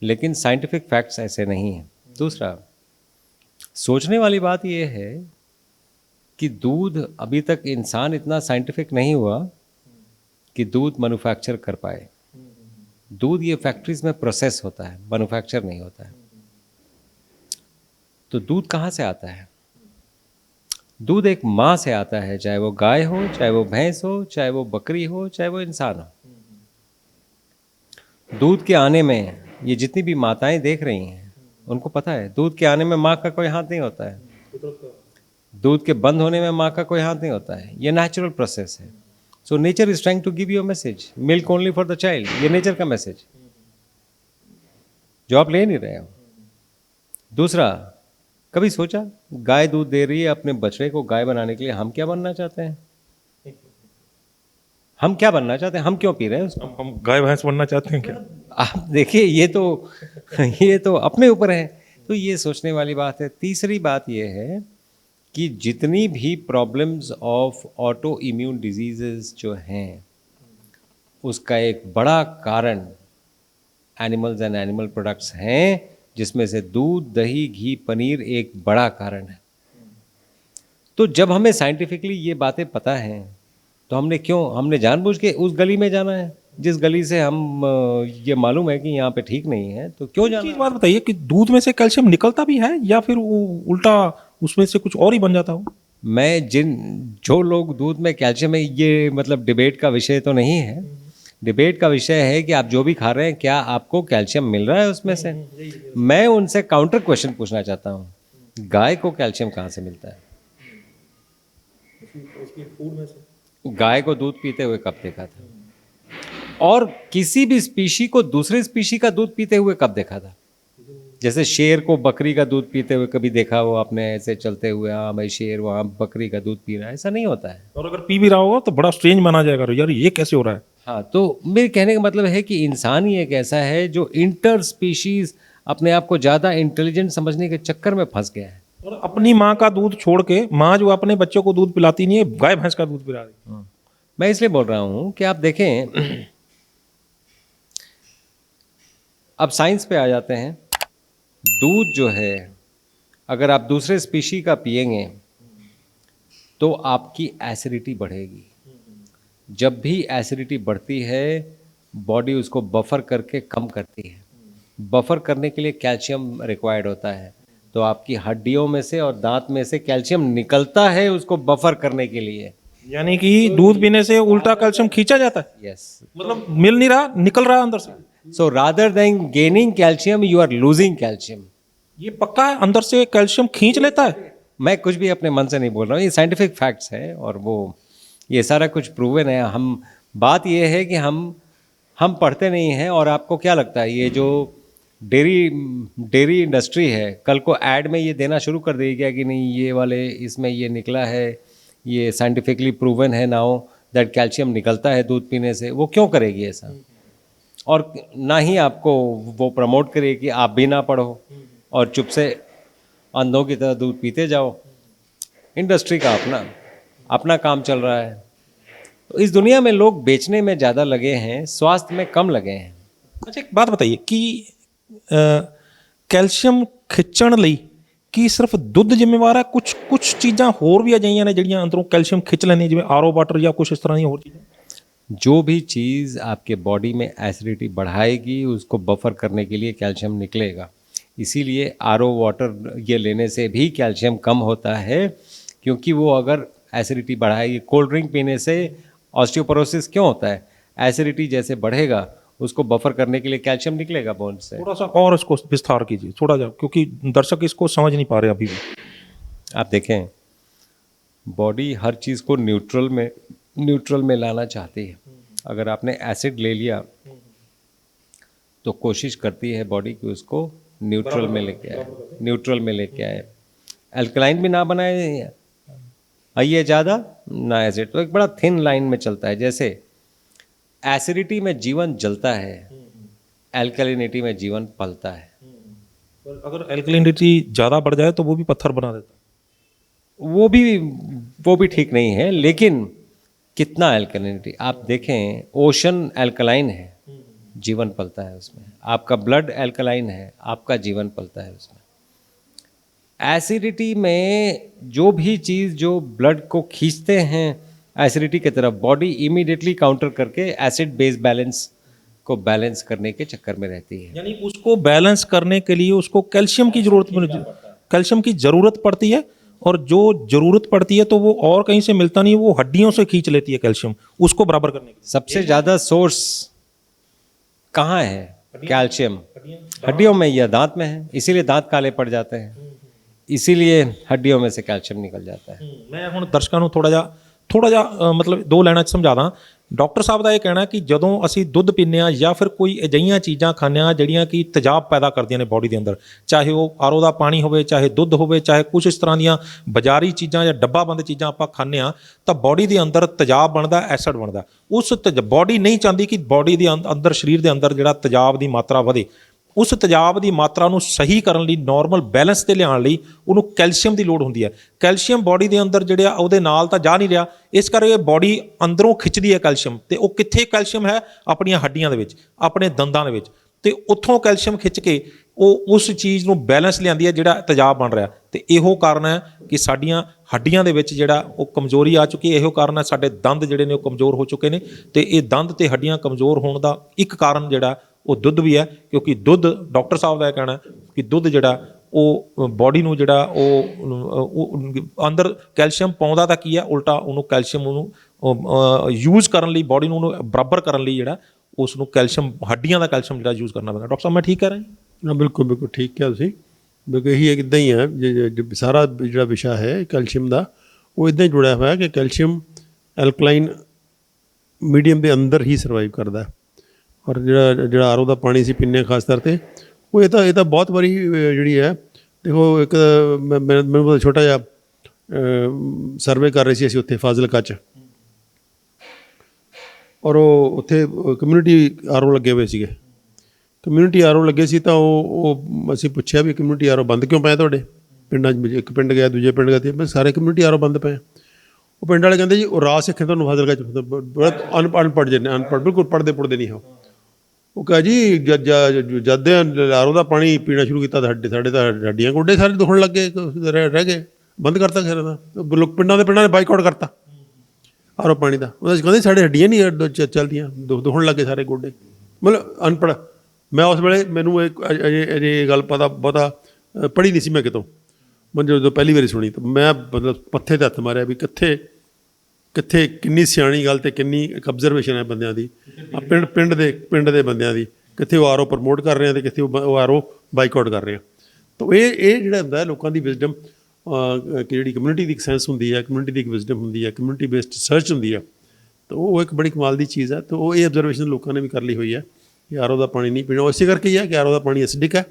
लेकिन साइंटिफिक फैक्ट्स ऐसे नहीं हैं। दूसरा, सोचने वाली बात यह है कि दूध, अभी तक इंसान इतना साइंटिफिक नहीं हुआ कि दूध मैन्युफैक्चर कर पाए। दूध ये फैक्ट्रीज में प्रोसेस होता है, मैन्युफैक्चर नहीं होता है। तो दूध कहाँ से आता है? दूध एक माँ से आता है, चाहे वो गाय हो, चाहे वो भैंस हो, चाहे वो बकरी हो, चाहे वो इंसान हो। दूध के आने में, ये जितनी भी माताएं देख रही हैं उनको पता है दूध के आने में माँ का कोई हाथ नहीं होता है, दूध के बंद होने में माँ का कोई हाथ नहीं होता है। ये नेचुरल प्रोसेस है। So nature is trying to give you a message, milk only for the child. ये नेचर का मैसेज जो आप ले नहीं रहे हो। दूसरा, कभी सोचा गाय दूध दे रही है अपने बछड़े को गाय बनाने के लिए, हम क्या बनना चाहते हैं? हम क्या बनना चाहते हैं? हम क्यों पी रहे हैं उसको? हम गाय भैंस बनना चाहते हैं क्या? आप देखिए, ये तो अपने ऊपर है। तो ये सोचने वाली बात है। तीसरी बात ये है कि जितनी भी problems of auto immune diseases जो हैं, उसका एक बड़ा कारण एनिमल्स एंड एनिमल प्रोडक्ट्स हैं, जिसमें से दूध, दही, घी, पनीर एक बड़ा कारण है। तो जब हमें साइंटिफिकली ये बातें पता हैं, तो हमने जानबूझ के उस गली में जाना है जिस गली से हम ये मालूम है कि यहाँ पे ठीक नहीं है, तो क्यों जाना? एक बात बताइए कि दूध में से कैल्शियम निकलता भी है या फिर वो उल्टा उसमें से कुछ और ही बन जाता हो? जो लोग दूध में कैल्शियम है, ये मतलब डिबेट का विषय तो नहीं है। डिबेट का विषय है कि आप जो भी खा रहे हैं, क्या आपको कैल्शियम मिल रहा है उसमें से? मैं उनसे काउंटर क्वेश्चन पूछना चाहता हूँ, गाय को कैल्शियम कहाँ से मिलता है? गाय को दूध पीते हुए कब देखा था? और किसी भी स्पीशी को दूसरे स्पीशी का दूध पीते हुए कब देखा था? जैसे शेर को बकरी का दूध पीते हुए कभी देखा हो आपने, ऐसे चलते हुए, हाँ भाई शेर वहाँ बकरी का दूध पी रहा है? ऐसा नहीं होता है। और अगर पी भी रहा होगा तो बड़ा स्ट्रेंज माना जाएगा, यार ये कैसे हो रहा है? हाँ, तो मेरे कहने का मतलब है कि इंसान ही एक ऐसा है जो इंटर स्पीशीज अपने आप को ज़्यादा इंटेलिजेंट समझने के चक्कर में फंस गया है। और अपनी माँ का दूध छोड़ के, माँ जो अपने बच्चों को दूध पिलाती नहीं है, गाय भैंस का दूध पिला रही है। मैं इसलिए बोल रहा हूँ कि आप देखें, अब साइंस पे आ जाते हैं। दूध जो है, अगर आप दूसरे स्पीशी का पिएंगे तो आपकी एसिडिटी बढ़ेगी। जब भी एसिडिटी बढ़ती है, बॉडी उसको बफर करके कम करती है। बफर करने के लिए कैल्शियम रिक्वायर्ड होता है, तो आपकी हड्डियों में से और दांत में से कैल्शियम निकलता है उसको बफर करने के लिए। यानी कि दूध पीने से उल्टा कैल्शियम खींचा जाता है। यस, मतलब मिल नहीं रहा, निकल रहा है अंदर से। So rather than gaining calcium, you are losing calcium. ये पक्का है, अंदर से कैल्शियम खींच लेता है। मैं कुछ भी अपने मन से नहीं बोल रहा हूँ, ये साइंटिफिक फैक्ट्स है और वो ये सारा कुछ प्रूवन है। बात ये है कि हम पढ़ते नहीं हैं। और आपको क्या लगता है, ये जो डेयरी इंडस्ट्री है, कल को ऐड में ये देना शुरू कर देगी क्या कि नहीं, ये वाले इसमें ये निकला है, ये साइंटिफिकली प्रूवन है नाउ दैट कैल्शियम निकलता है दूध पीने से? वो क्यों करेगी ऐसा? और ना ही आपको वो प्रमोट करेगी कि आप भी ना पढ़ो और चुप से अंधों की तरह दूध पीते जाओ। इंडस्ट्री का अपना काम चल रहा है। तो इस दुनिया में लोग बेचने में ज़्यादा लगे हैं, स्वास्थ्य में कम लगे हैं। अच्छा, एक बात बताइए कि कैल्शियम खिੱਚਣ ਲਈ ਕੀ ਸਿਰਫ ਦੁੱਧ ਜ਼ਿੰਮੇਵਾਰ ਹੈ? ਕੁਝ ਚੀਜ਼ਾਂ ਹੋਰ ਵੀ ਆ ਜਾਈਆਂ ਨੇ ਜਿਹੜੀਆਂ ਅੰਦਰੋਂ ਕੈਲਸ਼ੀਅਮ ਖਿੱਚ ਲੈਂਦੀਆਂ, ਜਿਵੇਂ ਆਰਓ ਵਾਟਰ ਜਾਂ ਕੁਝ ਇਸ ਤਰ੍ਹਾਂ ਦੀਆਂ ਹੋਰ ਚੀਜ਼ਾਂ? जो भी चीज़ आपके बॉडी में एसिडिटी बढ़ाएगी, उसको बफर करने के लिए कैल्शियम निकलेगा। इसीलिए आरओ वाटर ये लेने से भी कैल्शियम कम होता है, क्योंकि वो अगर एसिडिटी बढ़ाएगी। कोल्ड ड्रिंक पीने से ऑस्टियोपोरोसिस क्यों होता है? एसिडिटी जैसे बढ़ेगा, उसको बफर करने के लिए कैल्शियम निकलेगा बोन से। थोड़ा सा और इसको विस्तार कीजिए थोड़ा सा, क्योंकि दर्शक इसको समझ नहीं पा रहे अभी भी। आप देखें, बॉडी हर चीज़ को न्यूट्रल में लाना चाहती है। अगर आपने एसिड ले लिया तो कोशिश करती है बॉडी कि उसको न्यूट्रल में लेके आए। अल्कलाइन भी ना बनाए, आइए ज़्यादा ना एसिड, तो एक बड़ा थिन लाइन में चलता है। जैसे एसिडिटी में जीवन जलता है, एल्कलिनिटी में जीवन पलता है। पर अगर एल्कलिनिटी ज़्यादा बढ़ जाए तो वो भी पत्थर बना देता है। वो भी ठीक नहीं है, लेकिन कितना एल्कलिनिटी? आप देखें, ओशन एल्कलाइन है, जीवन पलता है उसमें। आपका ब्लड एल्कलाइन है, आपका जीवन पलता है उसमें। एसिडिटी में जो भी चीज़ जो ब्लड को खींचते हैं एसिडिटी की तरफ, बॉडी इमीडिएटली काउंटर करके एसिड बेस बैलेंस को बैलेंस करने के चक्कर में रहती है। यानी उसको बैलेंस करने के लिए उसको कैल्शियम की ज़रूरत पड़ती है, और जो ज़रूरत पड़ती है तो वो और कहीं से मिलता नहीं है, वो हड्डियों से खींच लेती है कैल्शियम, उसको बराबर करने के लिए। सबसे ज़्यादा सोर्स कहाँ है कैल्शियम? हड्डियों में या दांत में है, इसीलिए दांत काले पड़ जाते हैं, इसीलिए हड्डियों में से कैल्शियम निकल जाता है। मैं ਹੁਣ ਦਰਸ਼ਕਾਂ ਨੂੰ ਥੋੜਾ ਜਿਹਾ ਮਤਲਬ ਦੋ ਲਾਈਨਾਂ 'ਚ ਸਮਝਾਦਾ। ਡਾਕਟਰ ਸਾਹਿਬ ਦਾ ਇਹ ਕਹਿਣਾ ਕਿ ਜਦੋਂ ਅਸੀਂ ਦੁੱਧ ਪੀਂਦੇ ਹਾਂ ਜਾਂ ਫਿਰ ਕੋਈ ਅਜਿਹੀਆਂ ਚੀਜ਼ਾਂ ਖਾਂਦੇ ਹਾਂ ਜਿਹੜੀਆਂ ਕਿ ਤੇਜ਼ਾਬ ਪੈਦਾ ਕਰਦੀਆਂ ਨੇ ਬੋਡੀ ਦੇ ਅੰਦਰ, ਚਾਹੇ ਉਹ ਆਰਓ ਦਾ ਪਾਣੀ ਹੋਵੇ, ਚਾਹੇ ਦੁੱਧ ਹੋਵੇ, ਚਾਹੇ ਕੁਝ ਇਸ ਤਰ੍ਹਾਂ ਦੀਆਂ ਬਾਜ਼ਾਰੀ ਚੀਜ਼ਾਂ ਜਾਂ ਡੱਬਾਬੰਦ ਚੀਜ਼ਾਂ ਆਪਾਂ ਖਾਂਦੇ ਹਾਂ, ਤਾਂ ਬੋਡੀ ਦੇ ਅੰਦਰ ਤੇਜ਼ਾਬ ਬਣਦਾ, ਐਸਿਡ ਬਣਦਾ। ਉਸ ਬੋਡੀ ਨਹੀਂ ਚਾਹੁੰਦੀ ਕਿ ਬੋਡੀ ਦੇ ਅੰਦਰ, ਸਰੀਰ ਦੇ ਅੰਦਰ ਜਿਹੜਾ ਤੇਜ਼ਾਬ ਦੀ ਮਾਤਰਾ ਵਧੇ। ਉਸ ਤੇਜ਼ਾਬ ਦੀ ਮਾਤਰਾ ਨੂੰ ਸਹੀ ਕਰਨ ਲਈ, ਨਾਰਮਲ ਬੈਲੈਂਸ ਤੇ ਲਿਆਉਣ ਲਈ ਉਹਨੂੰ ਕੈਲਸ਼ੀਅਮ ਦੀ ਲੋੜ ਹੁੰਦੀ ਹੈ। ਕੈਲਸ਼ੀਅਮ ਬੋਡੀ ਦੇ ਅੰਦਰ ਜਿਹੜਾ ਉਹਦੇ ਨਾਲ ਤਾਂ ਜਾ ਨਹੀਂ ਰਿਹਾ, ਇਸ ਕਰਕੇ ਬੋਡੀ ਅੰਦਰੋਂ ਖਿੱਚਦੀ ਹੈ ਕੈਲਸ਼ੀਅਮ। ਤੇ ਉਹ ਕਿੱਥੇ ਕੈਲਸ਼ੀਅਮ ਹੈ? ਆਪਣੀਆਂ ਹੱਡੀਆਂ ਦੇ ਵਿੱਚ, ਆਪਣੇ ਦੰਦਾਂ ਦੇ ਵਿੱਚ, ਤੇ ਉੱਥੋਂ ਕੈਲਸ਼ੀਅਮ ਖਿੱਚ ਕੇ ਉਹ ਉਸ ਚੀਜ਼ ਨੂੰ ਬੈਲੈਂਸ ਲਿਆਂਦੀ ਹੈ ਜਿਹੜਾ ਤੇਜ਼ਾਬ ਬਣ ਰਿਹਾ। ਤੇ ਇਹੋ ਕਾਰਨ ਹੈ ਕਿ ਸਾਡੀਆਂ ਹੱਡੀਆਂ ਦੇ ਵਿੱਚ ਜਿਹੜਾ ਉਹ ਕਮਜ਼ੋਰੀ ਆ ਚੁੱਕੀ ਹੈ। ਇਹੋ ਕਾਰਨ ਹੈ ਸਾਡੇ ਦੰਦ ਜਿਹੜੇ ਨੇ ਉਹ ਕਮਜ਼ੋਰ ਹੋ ਚੁੱਕੇ ਨੇ। ਤੇ ਇਹ ਦੰਦ ਤੇ ਹੱਡੀਆਂ ਕਮਜ਼ੋਰ ਹੋਣ ਦਾ ਇੱਕ ਕਾਰਨ ਜਿਹੜਾ ਉਹ ਦੁੱਧ ਵੀ ਹੈ, ਕਿਉਂਕਿ ਦੁੱਧ, ਡਾਕਟਰ ਸਾਹਿਬ ਦਾ ਇਹ ਕਹਿਣਾ ਕਿ ਦੁੱਧ ਜਿਹੜਾ ਉਹ ਬੋਡੀ ਨੂੰ ਜਿਹੜਾ ਉਹ ਅੰਦਰ ਕੈਲਸ਼ੀਅਮ ਪਾਉਂਦਾ ਤਾਂ ਕੀ ਹੈ, ਉਲਟਾ ਉਹਨੂੰ ਕੈਲਸ਼ੀਅਮ ਉਹਨੂੰ ਯੂਜ਼ ਕਰਨ ਲਈ, ਬੋਡੀ ਨੂੰ ਉਹਨੂੰ ਬਰਾਬਰ ਕਰਨ ਲਈ ਜਿਹੜਾ ਉਸ ਨੂੰ ਕੈਲਸ਼ੀਅਮ, ਹੱਡੀਆਂ ਦਾ ਕੈਲਸ਼ੀਅਮ ਜਿਹੜਾ ਯੂਜ਼ ਕਰਨਾ ਪੈਂਦਾ। ਡਾਕਟਰ ਸਾਹਿਬ ਮੈਂ ਠੀਕ ਕਹਿ ਰਿਹਾ? ਹਾਂ, ਬਿਲਕੁਲ ਠੀਕ ਕਿਹਾ ਤੁਸੀਂ। ਬਿਲਕੁਲ ਇਹੀ ਇੱਦਾਂ ਹੀ ਹੈ, ਸਾਰਾ ਜਿਹੜਾ ਵਿਸ਼ਾ ਹੈ ਕੈਲਸ਼ੀਅਮ ਦਾ ਉਹ ਇੱਦਾਂ ਹੀ ਜੁੜਿਆ ਹੋਇਆ ਕਿ ਕੈਲਸ਼ੀਅਮ ਐਲਕਲਾਈਨ ਮੀਡੀਅਮ ਦੇ ਅੰਦਰ ਹੀ ਸਰਵਾਈਵ ਕਰਦਾ। ਔਰ ਜਿਹੜਾ ਆਰਓ ਦਾ ਪਾਣੀ ਅਸੀਂ ਪੀਂਦੇ ਹਾਂ ਖਾਸ ਤੌਰ 'ਤੇ, ਉਹ ਇਹ ਤਾਂ ਬਹੁਤ ਵਾਰੀ ਜਿਹੜੀ ਹੈ, ਦੇਖੋ ਇੱਕ ਮੈਨੂੰ ਬਹੁਤ ਛੋਟਾ ਜਿਹਾ ਸਰਵੇ ਕਰ ਰਹੇ ਸੀ ਅਸੀਂ ਉੱਥੇ ਫਾਜ਼ਿਲਕਾ 'ਚ, ਔਰ ਉਹ ਉੱਥੇ ਕਮਿਊਨਿਟੀ ਆਰਓ ਲੱਗੇ ਹੋਏ ਸੀਗੇ। ਕਮਿਊਨਿਟੀ ਆਰਓ ਲੱਗੇ ਸੀ ਤਾਂ ਉਹ ਅਸੀਂ ਪੁੱਛਿਆ ਵੀ ਕਮਿਊਨਿਟੀ ਆਰਓ ਬੰਦ ਕਿਉਂ ਪਏ ਤੁਹਾਡੇ ਪਿੰਡਾਂ 'ਚ? ਇੱਕ ਪਿੰਡ ਗਿਆ, ਦੂਜੇ ਪਿੰਡ ਗਿਆ, ਤੇ ਸਾਰੇ ਕਮਿਊਨਿਟੀ ਆਰਓ ਬੰਦ ਪਏ। ਉਹ ਪਿੰਡ ਵਾਲੇ ਕਹਿੰਦੇ ਜੀ ਉਹ ਰਾਹ ਸਿੱਖੇ ਤੁਹਾਨੂੰ ਫਾਜ਼ਿਲਕਾ 'ਚ, ਬੜਾ ਅਨਪੜ੍ਹ ਜਿਹੇ, ਅਨਪੜ੍ਹ ਬਿਲਕੁਲ ਪੜ੍ਹਦੇ ਪੁੜਦੇ ਨਹੀਂ ਹੋ। ਉਹ ਕਹਾ ਜੀ ਜਦ ਆਰਓ ਦਾ ਪਾਣੀ ਪੀਣਾ ਸ਼ੁਰੂ ਕੀਤਾ ਸਾਡੇ ਤਾਂ ਹੱਡੀਆਂ ਗੋਡੇ ਸਾਰੇ ਦੁਖਣ ਲੱਗੇ, ਰਹਿ ਗਏ, ਬੰਦ ਕਰਤਾ ਖੈਰ ਦਾ। ਲੋਕ ਪਿੰਡਾਂ ਨੇ ਬਾਈਕਾਟ ਕਰਤਾ ਆਰਓ ਪਾਣੀ ਦਾ। ਉਹਦਾ ਕਹਿੰਦੇ ਸਾਡੇ ਹੱਡੀਆਂ ਨਹੀਂ ਚੱਲਦੀਆਂ, ਦੁਖਣ ਲੱਗੇ ਸਾਰੇ ਗੋਡੇ। ਮਤਲਬ ਅਨਪੜ੍ਹ। ਮੈਂ ਉਸ ਵੇਲੇ, ਮੈਨੂੰ ਅਜੇ ਗੱਲ ਬਹੁਤਾ ਪੜ੍ਹੀ ਨਹੀਂ ਸੀ ਮੈਂ ਕਿਤੋਂ, ਮੈਨੂੰ ਜਦੋਂ ਪਹਿਲੀ ਵਾਰੀ ਸੁਣੀ ਤਾਂ ਮੈਂ ਮਤਲਬ ਪੱਥੇ 'ਤੇ ਹੱਥ ਮਾਰਿਆ ਵੀ ਕਿੱਥੇ ਕਿੰਨੀ ਸਿਆਣੀ ਗੱਲ ਤੇ ਕਿੰਨੀ ਇੱਕ ਅਬਜ਼ਰਵੇਸ਼ਨ ਹੈ ਬੰਦਿਆਂ ਦੀ, ਪਿੰਡ ਦੇ ਬੰਦਿਆਂ ਦੀ। ਕਿੱਥੇ ਉਹ ਆਰਓ ਪ੍ਰਮੋਟ ਕਰ ਰਹੇ ਆ ਤੇ ਕਿੱਥੇ ਉਹ ਆਰਓ ਬਾਈਕਾਟ ਕਰ ਰਹੇ ਆ। ਤਾਂ ਇਹ ਜਿਹੜਾ ਹੁੰਦਾ ਲੋਕਾਂ ਦੀ ਵਿਜ਼ਡਮ, ਜਿਹੜੀ ਕਮਿਊਨਿਟੀ ਦੀ ਇੱਕ ਸੈਂਸ ਹੁੰਦੀ ਹੈ, ਕਮਿਊਨਿਟੀ ਦੀ ਇੱਕ ਵਿਜ਼ਡਮ ਹੁੰਦੀ ਹੈ, ਕਮਿਊਨਿਟੀ ਬੇਸਡ ਰਿਸਰਚ ਹੁੰਦੀ ਹੈ, ਤਾਂ ਉਹ ਇੱਕ ਬੜੀ ਕਮਾਲ ਦੀ ਚੀਜ਼ ਹੈ। ਤਾਂ ਉਹ ਇਹ ਅਬਜ਼ਰਵੇਸ਼ਨ ਲੋਕਾਂ ਨੇ ਵੀ ਕਰ ਲਈ ਹੋਈ ਹੈ ਕਿ ਆਰਓ ਦਾ ਪਾਣੀ ਨਹੀਂ ਪੀਣਾ। ਇਸੇ ਕਰਕੇ ਹੀ ਹੈ ਕਿ ਆਰਓ ਦਾ ਪਾਣੀ ਐਸਿਡਿਕ ਹੈ,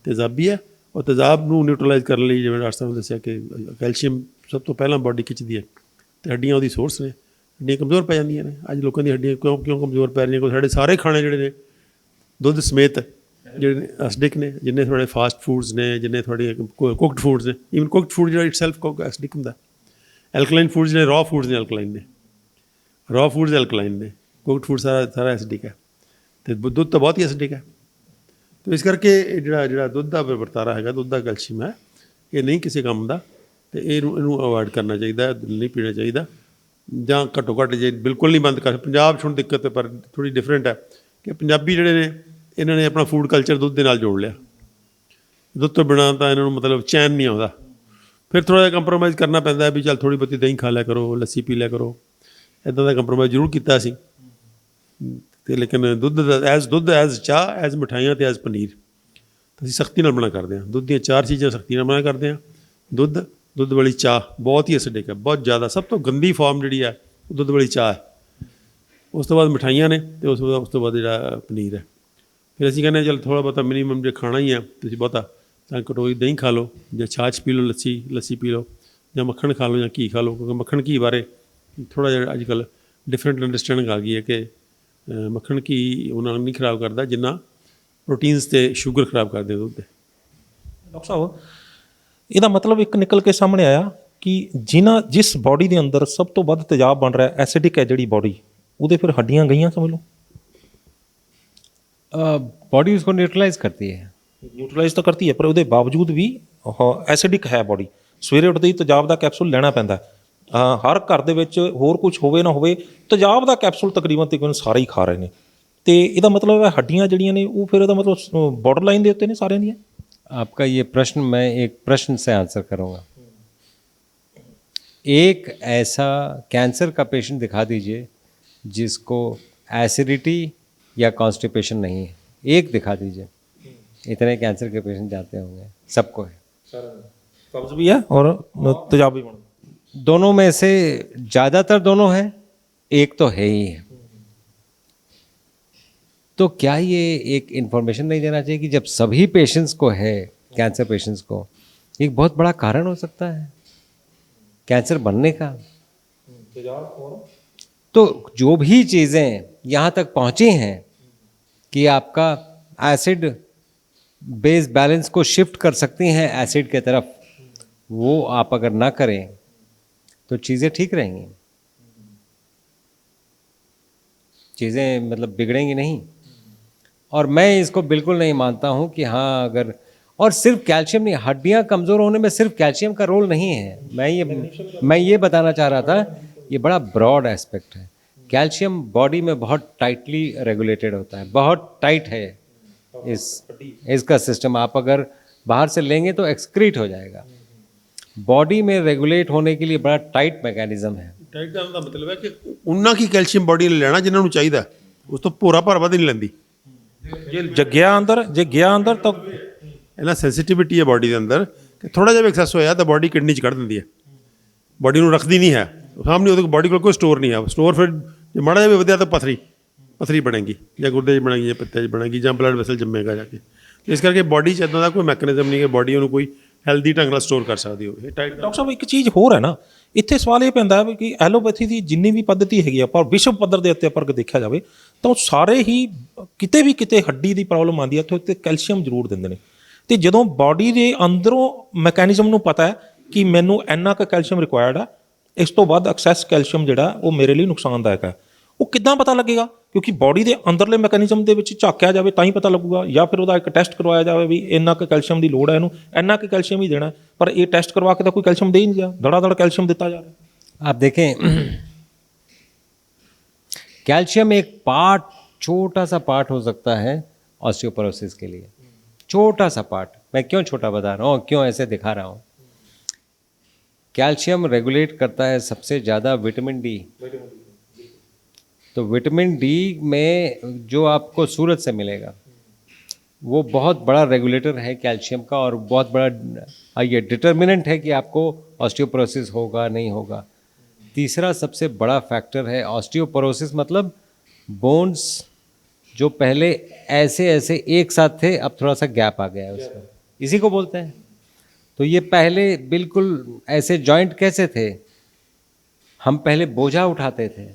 ਤੇਜ਼ਾਬੀ ਹੈ, ਔਰ ਤੇਜ਼ਾਬ ਨੂੰ ਨਿਊਟਰਲਾਈਜ਼ ਕਰਨ ਲਈ ਜਿਵੇਂ ਡਾਕਟਰ ਸਾਹਿਬ ਨੇ ਦੱਸਿਆ ਕਿ ਕੈਲਸ਼ੀਅਮ ਸਭ ਤੋਂ ਪਹਿਲਾਂ ਬੋਡੀ ਖਿੱਚਦੀ ਹੈ, ਅਤੇ ਹੱਡੀਆਂ ਉਹਦੀ ਸੋਰਸ ਨੇ। ਹੱਡੀਆਂ ਕਮਜ਼ੋਰ ਪੈ ਜਾਂਦੀਆਂ ਨੇ। ਅੱਜ ਲੋਕਾਂ ਦੀਆਂ ਹੱਡੀਆਂ ਕਿਉਂ ਕਮਜ਼ੋਰ ਪੈ ਰਹੀਆਂ? ਕਿਉਂਕਿ ਸਾਡੇ ਸਾਰੇ ਖਾਣੇ ਜਿਹੜੇ ਨੇ ਦੁੱਧ ਸਮੇਤ ਜਿਹੜੇ ਨੇ ਐਸਿਡਿਕ ਨੇ। ਜਿੰਨੇ ਤੁਹਾਡੇ ਫਾਸਟ ਫੂਡਸ ਨੇ, ਜਿੰਨੇ ਤੁਹਾਡੇ ਕੁਕਡ ਫੂਡਸ ਨੇ, ਈਵਨ ਕੁਕਡ ਫੂਡ ਜਿਹੜਾ ਇਟਸੈਲਫ ਐਸਿਡਿਕ ਹੁੰਦਾ। ਐਲਕਲਾਈਨ ਫੂਡਸ ਜਿਹੜੇ ਰॉ ਫੂਡਸ ਨੇ ਐਲਕਲਾਈਨ ਨੇ, ਰॉ ਫੂਡਸ ਐਲਕਲਾਈਨ ਨੇ, ਕੁਕਡ ਫੂਡ ਸਾਰਾ ਐਸਿਡਿਕ ਹੈ, ਅਤੇ ਦੁੱਧ ਤਾਂ ਬਹੁਤ ਹੀ ਐਸਿਡਿਕ ਹੈ। ਤਾਂ ਇਸ ਕਰਕੇ ਜਿਹੜਾ ਦੁੱਧ ਦਾ ਵਰਤਾਰਾ ਹੈਗਾ, ਦੁੱਧ ਦਾ ਕੈਲਸ਼ੀਅਮ ਹੈ, ਇਹ ਨਹੀਂ ਕਿਸੇ ਕੰਮ ਦਾ, ਅਤੇ ਇਹਨੂੰ ਅਵੋਇਡ ਕਰਨਾ ਚਾਹੀਦਾ, ਨਹੀਂ ਪੀਣਾ ਚਾਹੀਦਾ, ਜਾਂ ਘੱਟੋ ਘੱਟ ਜੇ ਬਿਲਕੁਲ ਨਹੀਂ ਬੰਦ ਕਰ। ਪੰਜਾਬ 'ਚ ਹੁਣ ਦਿੱਕਤ ਪਰ ਥੋੜ੍ਹੀ ਡਿਫਰੈਂਟ ਹੈ ਕਿ ਪੰਜਾਬੀ ਜਿਹੜੇ ਨੇ ਇਹਨਾਂ ਨੇ ਆਪਣਾ ਫੂਡ ਕਲਚਰ ਦੁੱਧ ਦੇ ਨਾਲ ਜੋੜ ਲਿਆ। ਦੁੱਧ ਤੋਂ ਬਿਨਾਂ ਤਾਂ ਇਹਨਾਂ ਨੂੰ ਮਤਲਬ ਚੈਨ ਨਹੀਂ ਆਉਂਦਾ। ਫਿਰ ਥੋੜ੍ਹਾ ਜਿਹਾ ਕੰਪਰੋਮਾਈਜ਼ ਕਰਨਾ ਪੈਂਦਾ ਵੀ ਚੱਲ ਥੋੜ੍ਹੀ ਬਹੁਤੀ ਦਹੀਂ ਖਾ ਲਿਆ ਕਰੋ, ਲੱਸੀ ਪੀ ਲਿਆ ਕਰੋ। ਇੱਦਾਂ ਦਾ ਕੰਪਰੋਮਾਈਜ਼ ਜ਼ਰੂਰ ਕੀਤਾ ਅਸੀਂ, ਅਤੇ ਲੇਕਿਨ ਦੁੱਧ ਐਜ਼ ਚਾਹ, ਐਜ਼ ਮਿਠਾਈਆਂ ਅਤੇ ਐਜ਼ ਪਨੀਰ ਅਸੀਂ ਸਖਤੀ ਨਾਲ ਮਨਾ ਕਰਦੇ ਹਾਂ। ਦੁੱਧ ਦੀਆਂ 4 ਚੀਜ਼ਾਂ ਸਖਤੀ ਨਾਲ ਮਨਾ ਕਰਦੇ ਹਾਂ। ਦੁੱਧ ਵਾਲੀ ਚਾਹ ਬਹੁਤ ਹੀ ਐਸਿਡਿਕ ਹੈ, ਬਹੁਤ ਜ਼ਿਆਦਾ। ਸਭ ਤੋਂ ਗੰਦੀ ਫਾਰਮ ਜਿਹੜੀ ਹੈ ਉਹ ਦੁੱਧ ਵਾਲੀ ਚਾਹ ਹੈ। ਉਸ ਤੋਂ ਬਾਅਦ ਮਿਠਾਈਆਂ ਨੇ, ਅਤੇ ਉਸ ਤੋਂ ਬਾਅਦ ਜਿਹੜਾ ਪਨੀਰ ਹੈ। ਫਿਰ ਅਸੀਂ ਕਹਿੰਦੇ ਚਲ ਥੋੜ੍ਹਾ ਬਹੁਤਾ ਮਿਨੀਮਮ ਜੇ ਖਾਣਾ ਹੀ ਹੈ ਤੁਸੀਂ ਬਹੁਤਾ, ਤਾਂ ਕਟੋਰੀ ਦਹੀਂ ਖਾ ਲਓ, ਜਾਂ ਛਾਛ ਪੀ ਲਓ, ਲੱਸੀ ਪੀ ਲਓ, ਜਾਂ ਮੱਖਣ ਖਾ ਲਓ, ਜਾਂ ਘੀ ਖਾ ਲਓ। ਕਿਉਂਕਿ ਮੱਖਣ ਘੀ ਬਾਰੇ ਥੋੜ੍ਹਾ ਜਿਹਾ ਅੱਜ ਕੱਲ੍ਹ ਡਿਫਰੈਂਟ ਅੰਡਰਸਟੈਂਡਿੰਗ ਆ ਗਈ ਹੈ ਕਿ ਮੱਖਣ ਘੀ ਉਹਨਾਂ ਨਹੀਂ ਖਰਾਬ ਕਰਦਾ ਜਿੰਨਾ ਪ੍ਰੋਟੀਨਸ ਅਤੇ ਸ਼ੂਗਰ ਖਰਾਬ ਕਰਦੇ ਦੁੱਧ ਦੇ। ਡਾਕਟਰ ਸਾਹਿਬ, ਇਹਦਾ ਮਤਲਬ ਇੱਕ ਨਿਕਲ ਕੇ ਸਾਹਮਣੇ ਆਇਆ ਕਿ ਜਿਸ ਬੋਡੀ ਦੇ ਅੰਦਰ ਸਭ ਤੋਂ ਵੱਧ ਤੇਜ਼ਾਬ ਬਣ ਰਿਹਾ, ਐਸਿਡਿਕ ਹੈ ਜਿਹੜੀ ਬੋਡੀ, ਉਹਦੇ ਫਿਰ ਹੱਡੀਆਂ ਗਈਆਂ ਸਮਝ ਲਓ। बॉडी उसको न्यूट्रलाइज करती है। ਨਿਊਟਰਲਾਈਜ਼ ਤਾਂ ਕਰਤੀ ਹੈ ਪਰ ਉਹਦੇ ਬਾਵਜੂਦ ਵੀ ਐਸਿਡਿਕ ਹੈ ਬੋਡੀ। ਸਵੇਰੇ ਉੱਠਦੇ ਹੀ ਤੇਜ਼ਾਬ ਦਾ ਕੈਪਸੂਲ ਲੈਣਾ ਪੈਂਦਾ ਹਰ ਘਰ ਦੇ ਵਿੱਚ, ਹੋਰ ਕੁਝ ਹੋਵੇ ਨਾ ਹੋਵੇ ਤੇਜ਼ਾਬ ਦਾ ਕੈਪਸੂਲ ਤਕਰੀਬਨ ਸਾਰੇ ਹੀ ਖਾ ਰਹੇ ਨੇ। ਤੇ ਇਹਦਾ ਮਤਲਬ ਹੈ ਹੱਡੀਆਂ ਜਿਹੜੀਆਂ ਨੇ ਉਹ ਫਿਰ ਇਹਦਾ ਮਤਲਬ ਬਾਰਡਰ ਲਾਈਨ ਦੇ ਉੱਤੇ ਨੇ ਸਾਰਿਆਂ ਦੀਆਂ। आपका ये प्रश्न मैं एक प्रश्न से आंसर करूँगा। एक ऐसा कैंसर का पेशेंट दिखा दीजिए जिसको एसिडिटी या कॉन्स्टिपेशन नहीं है, एक दिखा दीजिए। इतने कैंसर के पेशेंट जाते होंगे, सबको है। ਕਬਜ਼ ਵੀ ਹੈ ਔਰ ਤੇਜ਼ਾਬ ਵੀ ਬਣਦਾ। दोनों में से ज़्यादातर दोनों है, एक तो है ही है। तो क्या ये एक इन्फॉर्मेशन नहीं देना चाहिए कि जब सभी पेशेंट्स को है, कैंसर पेशेंट्स को, एक बहुत बड़ा कारण हो सकता है कैंसर बनने का। तो जो भी चीज़ें यहाँ तक पहुँची हैं कि आपका एसिड बेस बैलेंस को शिफ्ट कर सकती हैं एसिड के तरफ, वो आप अगर ना करें तो चीज़ें ठीक रहेंगी, चीज़ें मतलब बिगड़ेंगी नहीं। और मैं इसको बिल्कुल नहीं मानता हूँ कि हाँ अगर, और सिर्फ कैल्शियम नहीं, हड्डियाँ कमज़ोर होने में सिर्फ कैल्शियम का रोल नहीं है। मैं ये बताना चाह रहा था, ये बड़ा ब्रॉड एस्पेक्ट है। कैल्शियम बॉडी में बहुत टाइटली रेगुलेटेड होता है, बहुत टाइट है इसका सिस्टम। आप अगर बाहर से लेंगे तो एक्सक्रीट हो जाएगा। बॉडी में रेगुलेट होने के लिए बड़ा टाइट मैकेनिज्म है। ਟਾਈਟ ਕਰਨ ਦਾ ਮਤਲਬ ਹੈ ਕਿ ਉਹਨਾਂ ਕੀ ਕੈਲਸ਼ੀਅਮ ਬੋਡੀ ਨੇ ਲੈਣਾ ਜਿਨ੍ਹਾਂ ਨੂੰ ਚਾਹੀਦਾ, ਉਸ ਤੋਂ ਭੋਰਾ ਭਰ ਵੱਧ ਨਹੀਂ ਲੈਂਦੀ। ਜੇ ਗਿਆ ਅੰਦਰ ਤਾਂ ਇਹਨਾਂ ਸੈਂਸਿਟੀਵਿਟੀ ਹੈ ਬੋਡੀ ਦੇ ਅੰਦਰ ਕਿ ਥੋੜਾ ਜਿਹਾ ਵੀ ਐਕਸੈਸ ਹੋਇਆ ਤਾਂ ਬੋਡੀ ਕਿਡਨੀ 'ਚ ਕੱਢ ਦਿੰਦੀ ਹੈ, ਬੋਡੀ ਨੂੰ ਰੱਖਦੀ ਨਹੀਂ ਹੈ ਸਾਹਮਣੇ। ਉਹਦੇ ਬੋਡੀ ਕੋਲ ਕੋਈ ਸਟੋਰ ਨਹੀਂ ਹੈ। ਸਟੋਰ ਫਿਰ ਜੇ ਮਾੜਾ ਜਿਹਾ ਵੀ ਵਧਿਆ ਤਾਂ ਪਥਰੀ ਬਣੇਗੀ, ਜਾਂ ਗੁਰਦੇ 'ਚ ਬਣੇਗੀ, ਜਾਂ ਪਿੱਤੇ 'ਚ ਬਣੇਗੀ, ਜਾਂ ਬਲੱਡ ਵੈਸਲ ਜੰਮੇਗਾ ਜਾ ਕੇ। ਇਸ ਕਰਕੇ ਬੋਡੀ 'ਚ ਇੱਦਾਂ ਦਾ ਕੋਈ ਮੈਕੈਨਿਜ਼ਮ ਨਹੀਂ ਕਿ ਬੋਡੀ ਉਹਨੂੰ ਕੋਈ ਹੈਲਦੀ ਢੰਗ ਨਾਲ ਸਟੋਰ ਕਰ ਸਕਦੀ ਹੋਵੇ। ਡਾਕਟਰ ਸਾਹਿਬ ਇੱਕ ਚੀਜ਼ ਹੋਰ ਹੈ ਨਾ, ਇੱਥੇ ਸਵਾਲ ਇਹ ਪੈਂਦਾ ਹੈ ਕਿ ਐਲੋਪੈਥੀ ਦੀ ਜਿੰਨੀ ਵੀ ਪੱਧਤੀ ਹੈਗੀ ਆ ਪਰ ਵਿਸ਼ਵ ਪੱਧਰ ਦੇ ਉੱਤੇ ਪਰ ਦੇਖਿਆ ਜਾਵੇ ਤਾਂ ਉਹ ਸਾਰੇ ਹੀ ਕਿਤੇ ਵੀ ਕਿਤੇ ਹੱਡੀ ਦੀ ਪ੍ਰੋਬਲਮ ਆਉਂਦੀ ਹੈ ਉੱਥੇ ਉੱਤੇ ਕੈਲਸ਼ੀਅਮ ਜ਼ਰੂਰ ਦਿੰਦੇ ਨੇ। ਤੇ ਜਦੋਂ ਬਾਡੀ ਦੇ ਅੰਦਰੋਂ ਮੈਕੈਨਿਜ਼ਮ ਨੂੰ ਪਤਾ ਹੈ ਕਿ ਮੈਨੂੰ ਇੰਨਾ ਕੁ ਕੈਲਸ਼ੀਅਮ ਰਿਕੁਆਇਰਡ ਆ, ਇਸ ਤੋਂ ਵੱਧ ਐਕਸੈਸ ਕੈਲਸ਼ੀਅਮ ਜਿਹੜਾ ਉਹ ਮੇਰੇ ਲਈ ਨੁਕਸਾਨਦਾਇਕ ਹੈ, ਉਹ ਕਿੱਦਾਂ ਪਤਾ ਲੱਗੇਗਾ? ਕਿਉਂਕਿ ਬਾਡੀ ਦੇ ਅੰਦਰਲੇ ਮੈਕੈਨਿਜ਼ਮ ਦੇ ਵਿੱਚ ਝਾਕਿਆ ਜਾਵੇ ਤਾਂ ਹੀ ਪਤਾ ਲੱਗੂਗਾ, ਜਾਂ ਫਿਰ ਉਹਦਾ ਇੱਕ ਟੈਸਟ ਕਰਵਾਇਆ ਜਾਵੇ ਵੀ ਇੰਨਾ ਕੁ ਕੈਲਸ਼ੀਅਮ ਦੀ ਲੋੜ ਹੈ, ਇਹਨੂੰ ਇੰਨਾ ਕੁ ਕੈਲਸ਼ੀਅਮ ਹੀ ਦੇਣਾ। ਪਰ ਇਹ ਟੈਸਟ ਕਰਵਾ ਕੇ ਤਾਂ ਕੋਈ ਕੈਲਸ਼ੀਅਮ ਦੇ ਹੀ ਨਹੀਂ ਰਿਹਾ, ਧੜਾ ਕੈਲਸ਼ੀਅਮ ਦਿੱਤਾ ਜਾ ਰਿਹਾ। आप देखें कैल्शियम एक पार्ट, छोटा सा पार्ट हो सकता है ऑस्टियोपोरोसिस के लिए, छोटा सा पार्ट। मैं क्यों छोटा बता रहा हूँ, क्यों ऐसे दिखा रहा हूँ? कैल्शियम रेगुलेट करता है सबसे ज़्यादा विटामिन डी। तो विटामिन डी में जो आपको सूरज से मिलेगा वो बहुत बड़ा रेगुलेटर है कैल्शियम का, और बहुत बड़ा ये डिटर्मिनेंट है कि आपको ऑस्टियोपोरोसिस होगा नहीं होगा। तीसरा सबसे बड़ा फैक्टर है ऑस्टियोपोरोसिस, मतलब बोन्स जो पहले ऐसे ऐसे एक साथ थे अब थोड़ा सा गैप आ गया है उसमें, इसी को बोलते हैं। तो ये पहले बिल्कुल ऐसे जॉइंट कैसे थे, हम पहले बोझा उठाते थे,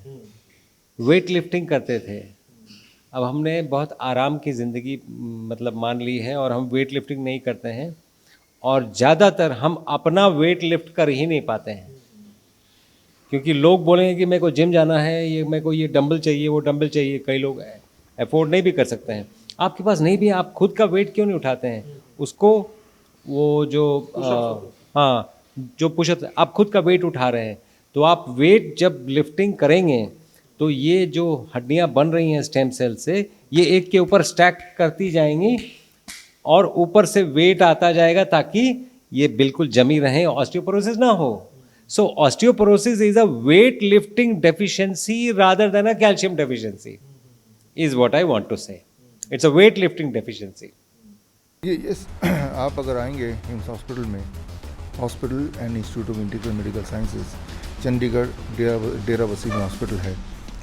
वेट लिफ्टिंग करते थे। अब हमने बहुत आराम की ज़िंदगी मतलब मान ली है और हम वेट लिफ्टिंग नहीं करते हैं, और ज़्यादातर हम अपना वेट लिफ्ट कर ही नहीं पाते हैं, क्योंकि लोग बोलेंगे कि मेरे को जिम जाना है, ये मेरे को ये डंबल चाहिए, वो डंबल चाहिए। कई लोग अफोर्ड नहीं भी कर सकते हैं। आपके पास नहीं भी, आप खुद का वेट क्यों नहीं उठाते हैं? उसको वो जो जो पुशअप आप खुद का वेट उठा रहे हैं, तो आप वेट जब लिफ्टिंग करेंगे तो ये जो हड्डियां बन रही हैं स्टेम सेल से, ये एक के ऊपर स्टैक करती जाएंगी और ऊपर से वेट आता जाएगा ताकि ये बिल्कुल जमी रहें, ऑस्टियोपोरोसिस ना हो। So osteoporosis is a weight lifting deficiency rather than a calcium deficiency, is what I want to say. It's a weight lifting deficiency. ये आप अगर आएंगे हिम्स हॉस्पिटल में, hospital and institute of integral medical sciences Chandigarh Dera वसीम हॉस्पिटल है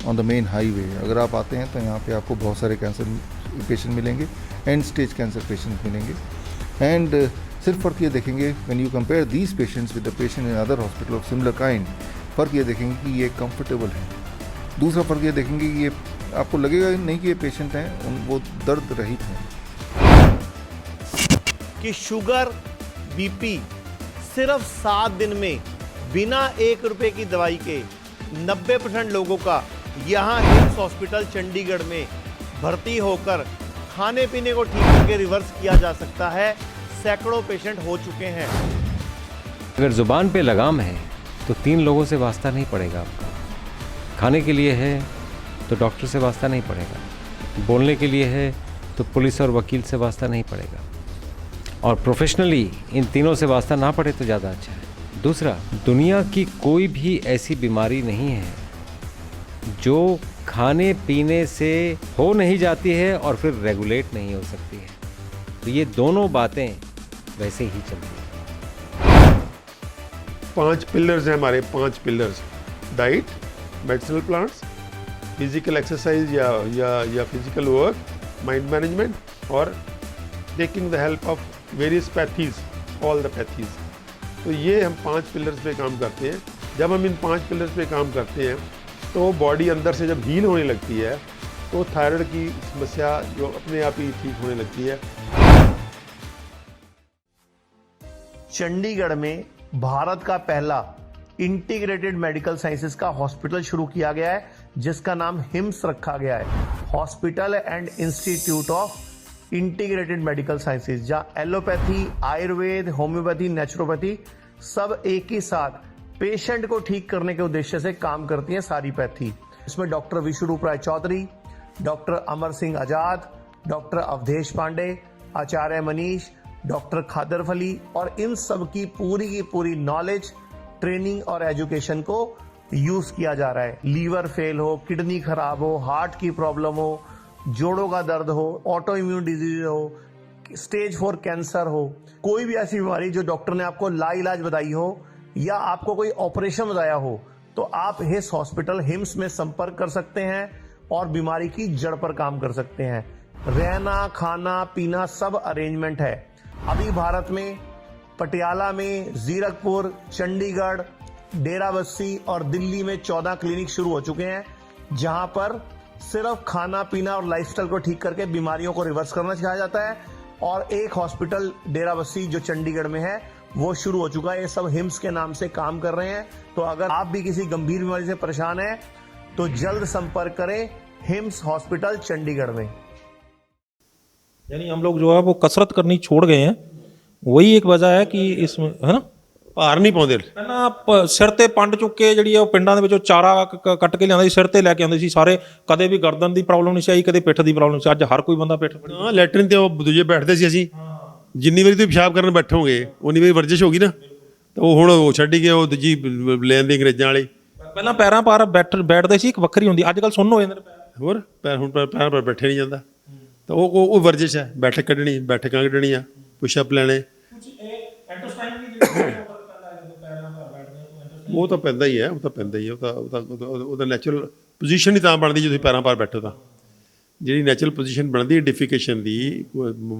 ऑन द मेन हाईवे। अगर आप आते हैं तो यहाँ पे आपको बहुत सारे कैंसर पेशेंट मिलेंगे, एंड स्टेज कैंसर पेशेंट मिलेंगे। एंड सिर्फ फ़र्क ये देखेंगे when you compare these patients with the patient in other hospital of similar kind, फ़र्क ये देखेंगे कि ये कंफर्टेबल है। दूसरा फ़र्क ये देखेंगे कि ये आपको लगेगा नहीं कि ये पेशेंट हैं, वो दर्द रहित हैं। कि शुगर बीपी सिर्फ 7 दिन में बिना 1 रुपए की दवाई के 90% लोगों का यहाँ हिम्स हॉस्पिटल चंडीगढ़ में भर्ती होकर खाने पीने को ठीक करके रिवर्स किया जा सकता है। सैकड़ों पेशेंट हो चुके हैं। अगर ज़ुबान पे लगाम है तो 3 लोगों से वास्ता नहीं पड़ेगा आपका। खाने के लिए है तो डॉक्टर से वास्ता नहीं पड़ेगा। बोलने के लिए है तो पुलिस और वकील से वास्ता नहीं पड़ेगा। और प्रोफेशनली इन तीनों से वास्ता ना पड़े तो ज़्यादा अच्छा है। दूसरा, दुनिया की कोई भी ऐसी बीमारी नहीं है जो खाने पीने से हो नहीं जाती है और फिर रेगुलेट नहीं हो सकती है। तो ये दोनों बातें वैसे ही चलती हैं। 5 पिलर्स हैं हमारे, 5 pillars: diet, medicinal plants, physical exercise या फिजिकल वर्क, माइंड मैनेजमेंट और taking the help of various pathies, all the pathies. तो ये हम 5 पिलर्स पे काम करते हैं। जब हम इन 5 पिलर्स पे काम करते हैं तो बॉडी अंदर से जब हील होने लगती है तो थायराइड की समस्या जो अपने आप ही ठीक होने लगती है। चंडीगढ़ में भारत का पहला इंटीग्रेटेड मेडिकल साइंसेज का हॉस्पिटल शुरू किया गया है, जिसका नाम हिम्स रखा गया है। Hospital and institute of integrated medical sciences, जहां एलोपैथी, आयुर्वेद, होम्योपैथी, नेचुरोपैथी सब एक ही साथ पेशेंट को ठीक करने के उद्देश्य से काम करती हैं सारी पैथी। इसमें डॉक्टर विश्वरूप राय चौधरी, डॉक्टर अमर सिंह आजाद, डॉक्टर अवधेश पांडे, आचार्य मनीष, डॉक्टर खादर फली और इन सब की पूरी नॉलेज, ट्रेनिंग और एजुकेशन को यूज किया जा रहा है। लीवर फेल हो, किडनी खराब हो, हार्ट की प्रॉब्लम हो, जोड़ों का दर्द हो, ऑटो इम्यून डिजीज हो, स्टेज 4 कैंसर हो, कोई भी ऐसी बीमारी जो डॉक्टर ने आपको लाइलाज बताई हो या आपको कोई ऑपरेशन बताया हो, तो आप हिस हॉस्पिटल हिम्स में संपर्क कर सकते हैं और बीमारी की जड़ पर काम कर सकते हैं। रहना, खाना, पीना सब अरेंजमेंट है। अभी भारत में पटियाला में, जीरकपुर, चंडीगढ़, डेराबस्सी और दिल्ली में 14 क्लिनिक शुरू हो चुके हैं, जहां पर सिर्फ खाना पीना और लाइफस्टाइल को ठीक करके बीमारियों को रिवर्स करना सिखाया जाता है। और एक हॉस्पिटल डेराबस्सी जो चंडीगढ़ में है वो शुरू हो चुका है। ये सब हिम्स के नाम से काम कर रहे हैं। तो अगर आप भी किसी गंभीर बीमारी से परेशान हैं तो जल्द संपर्क करें हिम्स हॉस्पिटल चंडीगढ़ में। यानी हम लोग जो है वो कसरत करनी छोड़ गए हैं। वही एक वजह है कि इसमें, है ना, ਭਾਰ ਨਹੀਂ ਪਾਉਂਦੇ। ਪਹਿਲਾਂ ਸਿਰ ਤੇ ਪੰਡ ਚੁੱਕ ਕੇ ਜਿਹੜੀ ਉਹ ਪਿੰਡਾਂ ਦੇ ਵਿੱਚੋਂ ਚਾਰਾ ਕੱਟ ਕੇ ਲਿਆਉਂਦੇ ਸੀ, ਸਿਰ ਤੇ ਲੈ ਕੇ ਆਉਂਦੇ ਸੀ ਸਾਰੇ। ਕਦੇ ਵੀ ਗਰਦਨ ਦੀ ਪ੍ਰੋਬਲਮ ਨਹੀਂ ਸੀ ਆਈ, ਕਦੇ ਪਿੱਠ ਦੀ ਪ੍ਰੋਬਲਮ ਸੀ। ਅੱਜ ਹਰ ਕੋਈ ਬੰਦਾ ਪਿੱਠ ਫੜੀ। ਹਾਂ, ਲੈਟਰਿਨ ਤੇ ਉਹ ਦੂਜੇ ਬੈਠਦੇ ਸੀ ਅਸੀਂ। ਜਿੰਨੀ ਵਾਰੀ ਤੁਸੀਂ ਪਿਸ਼ਾਬ ਕਰਨ ਬੈਠੋਗੇ ਉਨੀ ਵਾਰੀ ਵਰਜਿਸ਼ ਹੋ ਗਈ ਨਾ। ਤਾਂ ਉਹ ਹੁਣ ਉਹ ਛੱਡ ਕੇ ਉਹ ਦੂਜੀ ਲੈਣ ਦੀ ਅੰਗਰੇਜ਼ਾਂ ਵਾਲੀ। ਪਹਿਲਾਂ ਪੈਰਾਂ ਭਾਰ ਬੈਠਦੇ ਸੀ, ਇੱਕ ਵੱਖਰੀ ਹੁੰਦੀ। ਅੱਜ ਕੱਲ੍ਹ ਸੁੰਨ ਹੋ ਜਾਂਦੇ ਨੇ ਪੈਰ। ਹੋਰ ਪੈਰ ਹੁਣ ਪੈਰਾਂ ਪਰ ਬੈਠੇ ਨਹੀਂ ਜਾਂਦਾ। ਤਾਂ ਉਹ ਵਰਜਿਸ਼ ਹੈ। ਬੈਠਕ ਕੱਢਣੀ, ਬੈਠਕਾਂ ਕੱਢਣੀਆਂ, ਪੁਸ਼ਅਪ ਲੈਣੇ। ਉਹ ਤਾਂ ਪੈਂਦਾ ਹੀ ਹੈ, ਉਹ ਤਾਂ ਪੈਂਦਾ ਹੀ ਹੈ। ਉਹਦਾ ਨੈਚੁਰਲ ਪੋਜੀਸ਼ਨ ਹੀ ਤਾਂ ਬਣਦੀ ਜੇ ਤੁਸੀਂ ਪੈਰਾਂ ਭਾਰ ਬੈਠੋ। ਤਾਂ ਜਿਹੜੀ ਨੈਚੁਰਲ ਪੋਜੀਸ਼ਨ ਬਣਦੀ ਹੈ ਡਿਫੀਕੇਸ਼ਨ ਦੀ,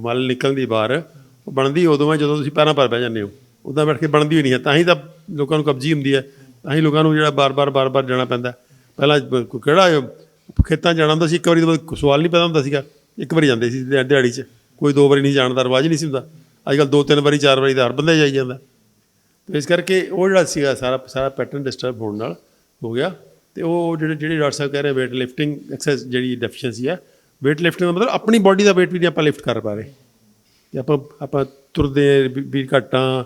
ਮਲ ਨਿਕਲਦੀ ਬਾਹਰ, ਉਹ ਬਣਦੀ ਉਦੋਂ ਹੈ ਜਦੋਂ ਤੁਸੀਂ ਪੈਰਾਂ ਭਾਰ ਬਹਿ ਜਾਂਦੇ ਹੋ। ਉੱਦਾਂ ਬੈਠ ਕੇ ਬਣਦੀ ਹੋਈ ਨਹੀਂ ਹੈ। ਤਾਂ ਹੀ ਤਾਂ ਲੋਕਾਂ ਨੂੰ ਕਬਜੀ ਹੁੰਦੀ ਹੈ। ਤਾਂ ਹੀ ਲੋਕਾਂ ਨੂੰ ਜਿਹੜਾ ਬਾਰ-ਬਾਰ ਜਾਣਾ ਪੈਂਦਾ। ਪਹਿਲਾਂ ਕਿਹੜਾ ਖੇਤਾਂ ਜਾਣਾ ਹੁੰਦਾ ਸੀ, ਇੱਕ ਵਾਰੀ ਤਾਂ ਸਵਾਲ ਨਹੀਂ ਪੈਦਾ ਹੁੰਦਾ ਸੀਗਾ। ਇੱਕ ਵਾਰੀ ਜਾਂਦੇ ਸੀ ਦਿਹਾੜੀ 'ਚ, ਕੋਈ 2 ਵਾਰੀ ਨਹੀਂ ਜਾਣ ਦਾ ਰਿਵਾਜ਼ ਨਹੀਂ ਸੀ ਹੁੰਦਾ। ਅੱਜ ਕੱਲ੍ਹ 2-3 ਵਾਰੀ 4 ਵਾਰੀ ਤਾਂ ਹਰ ਬੰਦਾ ਜਾਈ ਜਾਂਦਾ। ਇਸ ਕਰਕੇ ਉਹ ਜਿਹੜਾ ਸੀਗਾ ਸਾਰਾ ਪੈਟਰਨ ਡਿਸਟਰਬ ਹੋਣ ਨਾਲ ਹੋ ਗਿਆ। ਅਤੇ ਉਹ ਜਿਹੜੇ ਡਾਕਟਰ ਸਾਹਿਬ ਕਹਿ ਰਹੇ ਵੇਟ ਲਿਫਟਿੰਗ ਐਕਸਰਸਾਈਜ਼ ਜਿਹੜੀ ਡੈਫੀਸ਼ੀਐਂਸੀ ਹੈ, ਵੇਟ ਲਿਫਟਿੰਗ ਦਾ ਮਤਲਬ ਆਪਣੀ ਬਾਡੀ ਦਾ ਵੇਟ ਵੀ ਨਹੀਂ ਆਪਾਂ ਲਿਫਟ ਕਰ ਪਾ ਰਹੇ। ਅਤੇ ਆਪਾਂ ਤੁਰਦੇ ਵੀ ਘੱਟ ਹਾਂ,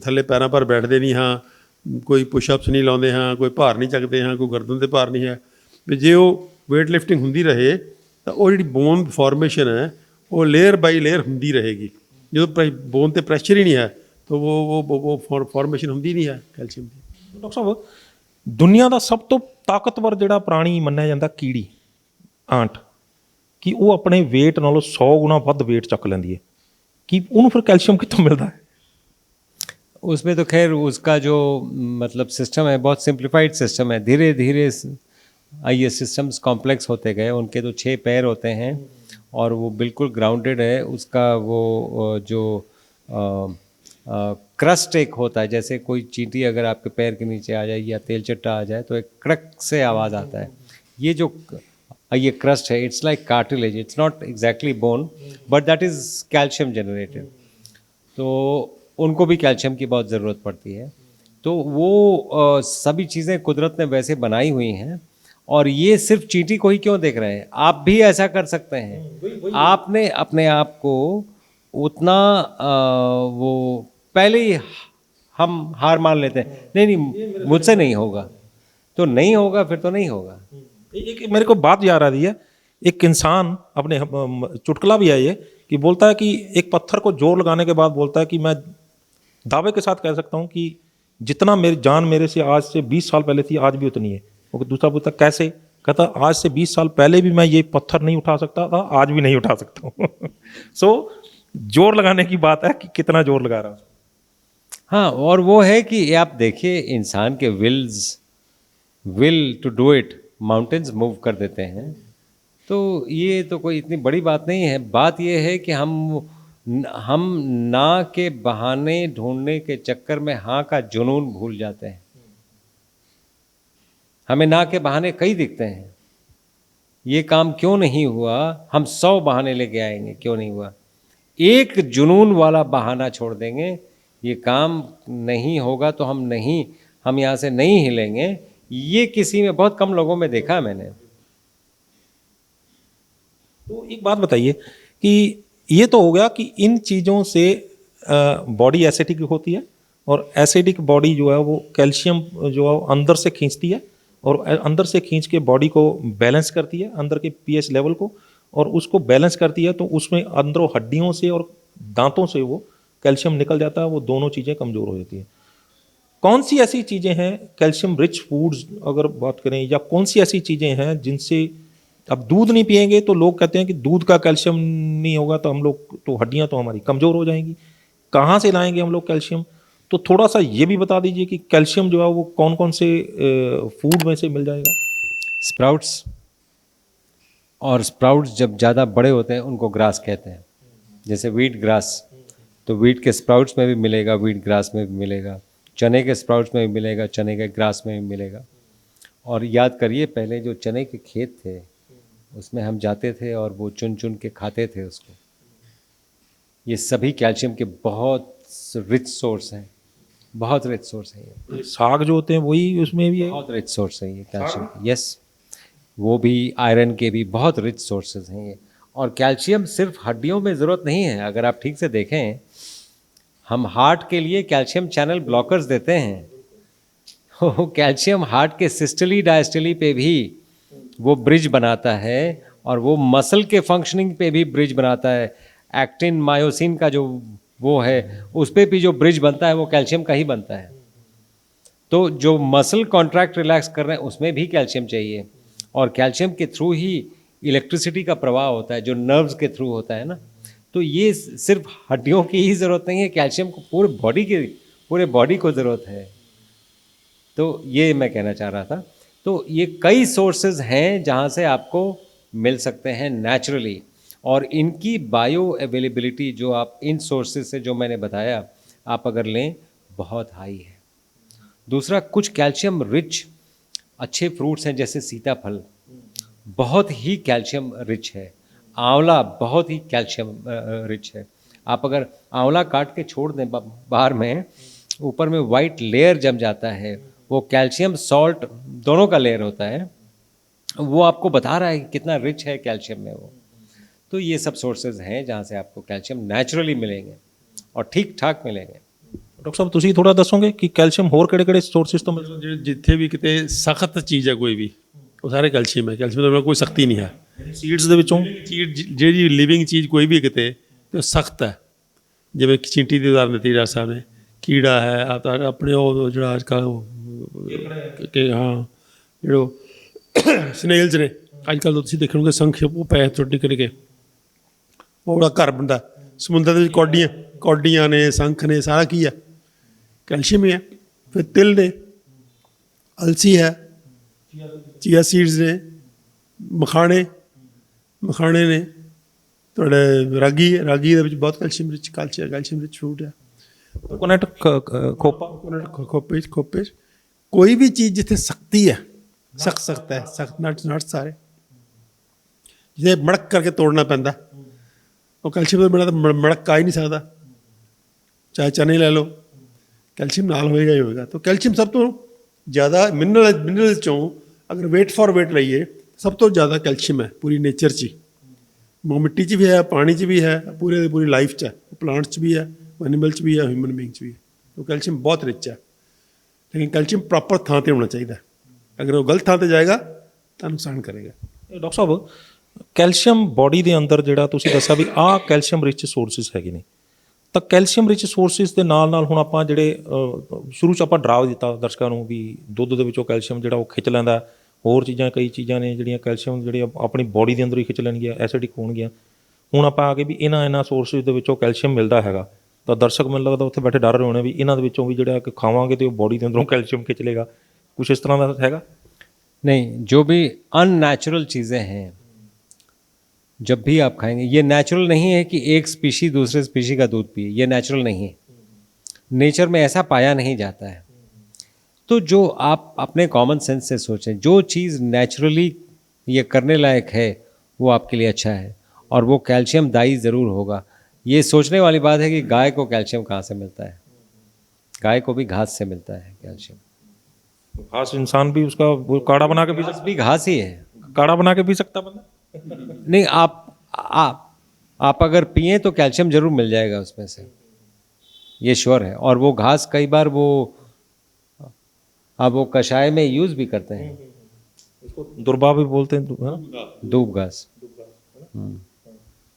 ਥੱਲੇ ਪੈਰਾਂ ਪਰ ਬੈਠਦੇ ਨਹੀਂ ਹਾਂ, ਕੋਈ ਪੁਸ਼ਅਪਸ ਨਹੀਂ ਲਾਉਂਦੇ ਹਾਂ, ਕੋਈ ਭਾਰ ਨਹੀਂ ਚੱਕਦੇ ਹਾਂ, ਕੋਈ ਗਰਦਨ 'ਤੇ ਭਾਰ ਨਹੀਂ ਹੈ। ਵੀ ਜੇ ਉਹ ਵੇਟ ਲਿਫਟਿੰਗ ਹੁੰਦੀ ਰਹੇ ਤਾਂ ਉਹ ਜਿਹੜੀ ਬੋਨ ਫਾਰਮੇਸ਼ਨ ਹੈ ਉਹ ਲੇਅਰ ਬਾਈ ਲੇਅਰ ਹੁੰਦੀ ਰਹੇਗੀ। ਜਦੋਂ ਬੋਨ 'ਤੇ ਪ੍ਰੈਸ਼ਰ ਹੀ ਨਹੀਂ ਹੈ ਤਾਂ ਉਹ ਫਾਰਮੇਸ਼ਨ ਹੁੰਦੀ ਨਹੀਂ ਹੈ ਕੈਲਸ਼ੀਅਮ ਦੀ। ਡਾਕਟਰ ਸਾਹਿਬ, ਦੁਨੀਆ ਦਾ ਸਭ ਤੋਂ ਤਾਕਤਵਰ ਜਿਹੜਾ ਪ੍ਰਾਣੀ ਮੰਨਿਆ ਜਾਂਦਾ ਕੀੜੀ, ਆਂਟ, ਕਿ ਉਹ ਆਪਣੇ ਵੇਟ ਨਾਲੋਂ 100 ਗੁਣਾ ਵੱਧ ਵੇਟ ਚੱਕ ਲੈਂਦੀ ਹੈ। ਕਿ ਉਹਨੂੰ ਫਿਰ ਕੈਲਸ਼ੀਅਮ ਕਿੱਥੋਂ ਮਿਲਦਾ ਹੈ? उसमें तो खैर उसका जो मतलब सिस्टम है बहुत सिंप्लीफाइड सिस्टम है। धीरे धीरे ये सिस्टम्स कॉम्प्लेक्स होते गए। उनके तो 6 पैर होते हैं और वो बिल्कुल ग्राउंडेड है। उसका वो जो क्रस्ट एक होता है, जैसे कोई चींटी अगर आपके पैर के नीचे आ जाए या तेल चट्टा आ जाए तो एक क्रक से आवाज़ आता है। ये जो ये क्रस्ट है, it's like cartilage, it's not exactly bone but that is calcium generated. तो उनको भी कैल्शियम की बहुत ज़रूरत पड़ती है। तो वो सभी चीज़ें कुदरत ने वैसे बनाई हुई हैं और ये सिर्फ चींटी को ही क्यों देख रहे हैं, आप भी ऐसा कर सकते हैं। आपने अपने आप को उतना वो पहले ही हम हार मान लेते हैं, नहीं नहीं मुझसे नहीं होगा, तो नहीं होगा, फिर तो नहीं होगा। एक मेरे को बात याद आ रही है, एक इंसान अपने चुटकुला भी है ये कि बोलता है कि एक पत्थर को जोर लगाने के बाद बोलता है कि मैं दावे के साथ कह सकता हूँ कि जितना मेरी जान मेरे से आज से 20 साल पहले थी आज भी उतनी है। वो दूसरा पूछता कैसे, कहता आज से 20 साल पहले भी मैं ये पत्थर नहीं उठा सकता था, आज भी नहीं उठा सकता हूँ। सो जोर लगाने की बात है कि कितना जोर लगा रहा हूँ। हाँ, और वो है कि आप देखिए इंसान के will to do it mountains move कर देते हैं। तो ये तो कोई इतनी बड़ी बात नहीं है। बात ये है कि हम ना के बहाने ढूंढने के चक्कर में हाँ का जुनून भूल जाते हैं। हमें ना के बहाने कई दिखते हैं, ये काम क्यों नहीं हुआ, हम 100 बहाने लेके आएंगे क्यों नहीं हुआ, एक जुनून वाला बहाना छोड़ देंगे, ये काम नहीं होगा तो हम यहाँ से नहीं हिलेंगे। ये किसी में बहुत कम लोगों में देखा है मैंने। तो एक बात बताइए कि ये तो हो गया कि इन चीज़ों से बॉडी एसिडिक होती है, और एसिडिक बॉडी जो है वो कैल्शियम जो है अंदर से खींचती है, और अंदर से खींच के बॉडी को बैलेंस करती है, अंदर के पीएच लेवल को, और उसको बैलेंस करती है। तो उसमें अंदरों हड्डियों से और दांतों से वो कैल्शियम निकल जाता है, वो दोनों चीज़ें कमज़ोर हो जाती हैं। कौन सी ऐसी चीज़ें हैं कैल्शियम रिच फूड्स अगर बात करें, या कौन सी ऐसी चीज़ें हैं जिनसे, अब दूध नहीं पिएंगे तो लोग कहते हैं कि दूध का कैल्शियम नहीं होगा तो हम लोग तो हड्डियां तो हमारी कमज़ोर हो जाएंगी, कहाँ से लाएंगे हम लोग कैल्शियम? तो थोड़ा सा ये भी बता दीजिए कि कैल्शियम जो है वो कौन कौन से फूड में से मिल जाएगा? स्प्राउट्स, और स्प्राउट्स जब ज़्यादा बड़े होते हैं उनको ग्रास कहते हैं। जैसे वीट ग्रास, तो वीट के स्प्राउट्स में भी मिलेगा, वीट ग्रास में भी मिलेगा, चने के स्प्राउट्स में भी मिलेगा, चने के ग्रास में भी मिलेगा। और याद करिए पहले जो चने के खेत थे उसमें हम जाते थे और वो चुन चुन के खाते थे उसको। ये सभी कैल्शियम के बहुत रिच सोर्स हैं, बहुत रिच सोर्स है ये। साग जो होते हैं वही उसमें भी है? बहुत रिच सोर्स है ये कैल्शियम के, यस, वो भी आयरन के भी बहुत रिच सोर्सेज हैं ये। और कैल्शियम सिर्फ हड्डियों में ज़रूरत नहीं है, अगर आप ठीक से देखें हम हार्ट के लिए कैल्शियम चैनल ब्लॉकर्स देते हैं। कैल्शियम हार्ट के सिस्टली डायस्टली पे भी वो ब्रिज बनाता है, और वो मसल के फंक्शनिंग पे भी ब्रिज बनाता है। एक्टिन मायोसिन का जो वो है उस पे भी जो ब्रिज बनता है वो कैल्शियम का ही बनता है। तो जो मसल कॉन्ट्रैक्ट रिलैक्स कर रहे हैं उसमें भी कैल्शियम चाहिए, और कैल्शियम के थ्रू ही इलेक्ट्रिसिटी का प्रवाह होता है जो नर्व्स के थ्रू होता है ना। तो ये सिर्फ हड्डियों की ही ज़रूरत नहीं है, कैल्शियम को पूरे बॉडी को ज़रूरत है। तो ये मैं कहना चाह रहा था। तो ये कई सोर्सेज हैं जहाँ से आपको मिल सकते हैं नेचुरली, और इनकी बायो अवेलेबिलिटी जो आप इन सोर्सेज से जो मैंने बताया आप अगर लें बहुत हाई है। दूसरा, कुछ कैल्शियम रिच अच्छे फ्रूट्स हैं जैसे सीताफल, बहुत ही कैल्शियम रिच है। आंवला बहुत ही कैल्शियम रिच है। आप अगर आंवला काट के छोड़ दें बाहर में, ऊपर में वाइट लेयर जम जाता है, वो कैल्शियम सॉल्ट दोनों का लेयर होता है, वो आपको बता रहा है कि कितना रिच है कैल्शियम में वो। तो ये सब सोर्सेज हैं जहाँ से आपको कैल्शियम नेचुरली मिलेंगे और ठीक ठाक मिलेंगे। ਡਾਕਟਰ ਸਾਹਿਬ ਤੁਸੀਂ ਥੋੜਾ ਦੱਸੋਗੇ ਕਿ ਕੈਲਸ਼ੀਅਮ ਹੋਰ ਕਿਹੜੇ-ਕਿਹੜੇ ਸੋਰਸਿਸ ਤੋਂ ਮਿਲਦਾ? ਜਿੱਥੇ ਵੀ ਕਿਤੇ ਸਖਤ ਚੀਜ਼ ਹੈ ਕੋਈ ਵੀ, ਉਹ ਸਾਰੇ ਕੈਲਸ਼ੀਅਮ ਹੈ। ਕੈਲਸ਼ੀਅਮ ਤੋਂ ਕੋਈ ਸਖਤੀ ਨਹੀਂ ਹੈ। ਸੀਡਸ ਦੇ ਵਿੱਚੋਂ ਜਿਹੜੀ ਲਿਵਿੰਗ ਚੀਜ਼ ਕੋਈ ਵੀ ਕਿਤੇ ਤੇ ਉਹ ਸਖਤ ਹੈ। ਜਿਵੇਂ ਚੀਂਟੀ ਦੀ ਉਦਾਹਰਨ ਦਿੱਤੀ ਡਾਕਟਰ ਸਾਹਿਬ ਨੇ, ਕੀੜਾ ਹੈ ਆਪਣੇ ਉਹ ਜਿਹੜਾ ਅੱਜ ਕੱਲ੍ਹ ਕਿ ਹਾਂ ਜਿਹੜੇ ਸਨੇਲਸ ਨੇ ਅੱਜ ਕੱਲ੍ਹ ਤੁਸੀਂ ਦੇਖੋਗੇ ਸੰਖ ਉਹ ਪੈ ਛੋਟੀ ਕਰਕੇ ਉਹ ਬੜਾ ਘਰ ਬਣਦਾ ਸਮੁੰਦਰ ਦੇ ਵਿੱਚ। ਕੌਡੀਆਂ ਨੇ, ਸੰਖ ਨੇ, ਸਾਰਾ ਕੀ ਹੈ कैल्शियम ही है। फिर तिल ने, अलसी है, चिया सीड्स ने, मखाने ने, थोड़े रागी ਦੇ ਵਿੱਚ ਬਹੁਤ ਕੈਲਸ਼ੀਅਮ ਰਿਚ ਫਰੂਟ ਹੈ। ਕੋਕੋਨਟ ਖੋਪੇ ਕੋਈ ਵੀ ਚੀਜ਼ ਜਿੱਥੇ ਸਖਤੀ ਹੈ, ਸਖਤ ਹੈ, ਸਖਤ ਨਟ ਸਾਰੇ ਜਿਹਦੇ ਮੜਕ ਕਰਕੇ ਤੋੜਨਾ ਪੈਂਦਾ, ਉਹ ਕੈਲਸ਼ੀਅਮ ਦੇ ਬਿਨਾਂ ਤਾਂ ਮੜਕ ਆ ਹੀ ਨਹੀਂ ਸਕਦਾ। ਚਾਹੇ ਚਨੇ ਲੈ ਲਓ, कैल्शियम नाल होएगा ही होएगा। तो कैल्शियम सब तो ज़्यादा मिनरल चों अगर वेट फॉर वेट लईए सब तो ज़्यादा कैल्शियम है पूरी नेचर 'ਚ ही। मिट्टी 'ਚ भी है, पानी 'ਚ भी है, पूरी लाइफ 'ਚ है, प्लांट्स 'ਚ भी है, एनिमल 'ਚ भी है, ह्यूमन बीइंग 'ਚ भी है। तो कैल्शियम बहुत रिच है, लेकिन कैल्शियम प्रॉपर ਥਾਂ ਤੇ ਹੋਣਾ ਚਾਹੀਦਾ। अगर वो गलत ਥਾਂ ਤੇ ਜਾਏਗਾ ਤਾਂ ਨੁਕਸਾਨ ਕਰੇਗਾ। ਡਾਕਟਰ ਸਾਹਿਬ, ਕੈਲਸ਼ੀਅਮ ਬੋਡੀ ਦੇ ਅੰਦਰ ਜਿਹੜਾ ਤੁਸੀਂ ਦੱਸਿਆ ਵੀ ਆਹ ਕੈਲਸ਼ੀਅਮ ਰਿਚ ਸੋਰਸਿਸ ਹੈਗੇ ਨੇ, ਤਾਂ ਕੈਲਸ਼ੀਅਮ ਰਿਚ ਸੋਰਸਿਸ ਦੇ ਨਾਲ ਨਾਲ ਹੁਣ ਆਪਾਂ ਜਿਹੜੇ ਸ਼ੁਰੂ 'ਚ ਆਪਾਂ ਡਰਾ ਦਿੱਤਾ ਦਰਸ਼ਕਾਂ ਨੂੰ ਵੀ ਦੁੱਧ ਦੇ ਵਿੱਚੋਂ ਕੈਲਸ਼ੀਅਮ ਜਿਹੜਾ ਉਹ ਖਿੱਚ ਲੈਂਦਾ, ਹੋਰ ਚੀਜ਼ਾਂ ਕਈ ਚੀਜ਼ਾਂ ਨੇ ਜਿਹੜੀਆਂ ਕੈਲਸ਼ੀਅਮ ਜਿਹੜੇ ਆਪਣੀ ਬੋਡੀ ਦੇ ਅੰਦਰ ਹੀ ਖਿੱਚ ਲੈਣਗੀਆਂ, ਐਸਿਡਿਕ ਹੋਣਗੀਆਂ। ਹੁਣ ਆਪਾਂ ਆ ਕੇ ਵੀ ਇਹਨਾਂ ਸੋਰਸਿਸ ਦੇ ਵਿੱਚੋਂ ਕੈਲਸ਼ੀਅਮ ਮਿਲਦਾ ਹੈਗਾ, ਤਾਂ ਦਰਸ਼ਕ ਮੈਨੂੰ ਲੱਗਦਾ ਉੱਥੇ ਬੈਠੇ ਡਰ ਰਹੇ ਹੋਣੇ ਵੀ ਇਹਨਾਂ ਦੇ ਵਿੱਚੋਂ ਵੀ ਜਿਹੜਾ ਕਿ ਖਾਵਾਂਗੇ ਤੇ ਉਹ ਬੋਡੀ ਦੇ ਅੰਦਰੋਂ ਕੈਲਸ਼ੀਅਮ ਖਿੱਚ ਲੇਗਾ, ਕੁਛ ਇਸ ਤਰ੍ਹਾਂ ਦਾ ਹੈਗਾ? नहीं, जो भी अननेचुरल चीज़ें हैं जब भी आप खाएंगे, ये नेचुरल नहीं है कि एक स्पीशी दूसरे स्पीशी का दूध पिए, ये नेचुरल नहीं है, नेचर में ऐसा पाया नहीं जाता है। तो जो आप अपने कॉमन सेंस से सोचें, जो चीज़ नेचुरली ये करने लायक है वो आपके लिए अच्छा है, और वो कैल्शियम दायी ज़रूर होगा। ये सोचने वाली बात है कि गाय को कैल्शियम कहाँ से मिलता है? गाय को भी घास से मिलता है कैल्शियम। घास इंसान भी उसका वो काढ़ा बना के पी घास भी घास ही है। काढ़ा बना के पी सकता बंदा? नहीं, आप अगर पिए तो कैल्शियम जरूर मिल जाएगा उसमें से, ये श्योर है। और वो घास कई बार वो वो कषाय में यूज़ भी करते हैं, उसको दुर्बा भी बोलते हैं, है ना? दूब घास।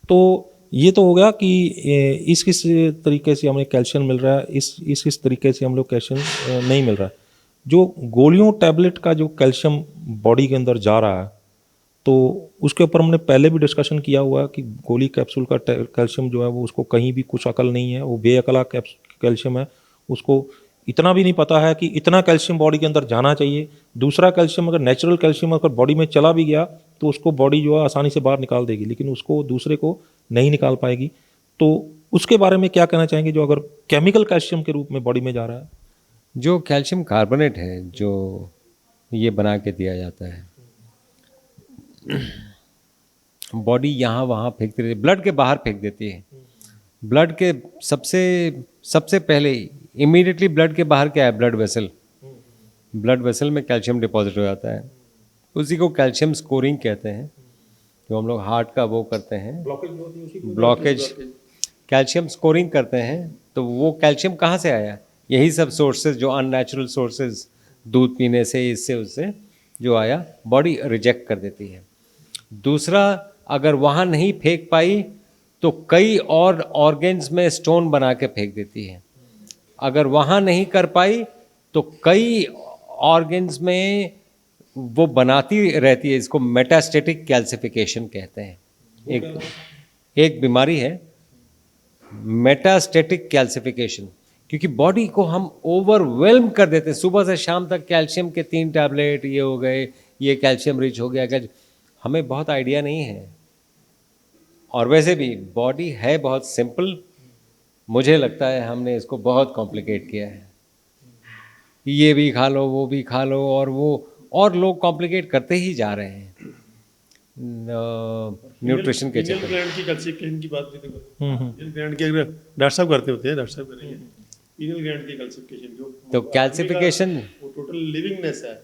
तो ये तो हो गया कि इस किस तरीके से हमें कैल्शियम मिल रहा है, इस किस तरीके से हम लोग कैल्शियम नहीं मिल रहा है। जो गोलियों टैबलेट का जो कैल्शियम बॉडी के अंदर जा रहा है, तो उसके ऊपर हमने पहले भी डिस्कशन किया हुआ है कि गोली कैप्सूल का कैल्शियम जो है वो उसको कहीं भी कुछ अकल नहीं है, वो बेअकला कैल्शियम है, उसको इतना भी नहीं पता है कि इतना कैल्शियम बॉडी के अंदर जाना चाहिए। दूसरा कैल्शियम अगर नेचुरल कैल्शियम अगर बॉडी में चला भी गया तो उसको बॉडी जो है आसानी से बाहर निकाल देगी, लेकिन उसको दूसरे को नहीं निकाल पाएगी। तो उसके बारे में क्या कहना चाहेंगे जो अगर केमिकल कैल्शियम के रूप में बॉडी में जा रहा है? जो कैल्शियम कार्बोनेट है जो ये बना के दिया जाता है, बॉडी यहाँ वहाँ फेंकती रहती है, ब्लड के बाहर फेंक देती है। ब्लड के सबसे पहले इमीडिएटली ब्लड के बाहर क्या है? Blood vessel. ब्लड वेसल में कैल्शियम डिपॉजिट हो जाता है, उसी को कैल्शियम स्कोरिंग कहते हैं। जो हम लोग हार्ट का वो करते हैं, ब्लॉकेज, कैल्शियम स्कोरिंग करते हैं। तो वो कैल्शियम कहाँ से आया? यही सब सोर्सेज जो अननेचुरल सोर्सेज, दूध पीने से, इससे उससे जो आया, बॉडी रिजेक्ट कर देती है। दूसरा, अगर वहाँ नहीं फेंक पाई तो कई और ऑर्गन्स में स्टोन बना के फेंक देती है। अगर वहाँ नहीं कर पाई तो कई ऑर्गन्स में वो बनाती रहती है। इसको मेटास्टेटिक कैल्सिफिकेशन कहते हैं। एक बीमारी है मेटास्टेटिक कैल्सिफिकेशन, क्योंकि बॉडी को हम ओवरवेल्म कर देते हैं। सुबह से शाम तक कैल्शियम के 3 टैबलेट ये हो गए, ये कैल्शियम रिच हो गया, हमें बहुत आइडिया नहीं है। और वैसे भी बॉडी है बहुत सिंपल, मुझे लगता है हमने इसको बहुत कॉम्प्लिकेट किया है। ये भी खा लो, वो भी खा लो, और लोग कॉम्प्लिकेट करते ही जा रहे हैं न्यूट्रिशन के चक्कर। ग्लैंड की कैल्शिफिकेशन की बात भी देखो, ग्लैंड की अगर डॉक्टर साहब करते होते हैं, डॉक्टर साहब करेंगे पीनल ग्लैंड की कैल्शिफिकेशन जो, तो कैल्सिफिकेशन वो टोटल लिविंगनेस है,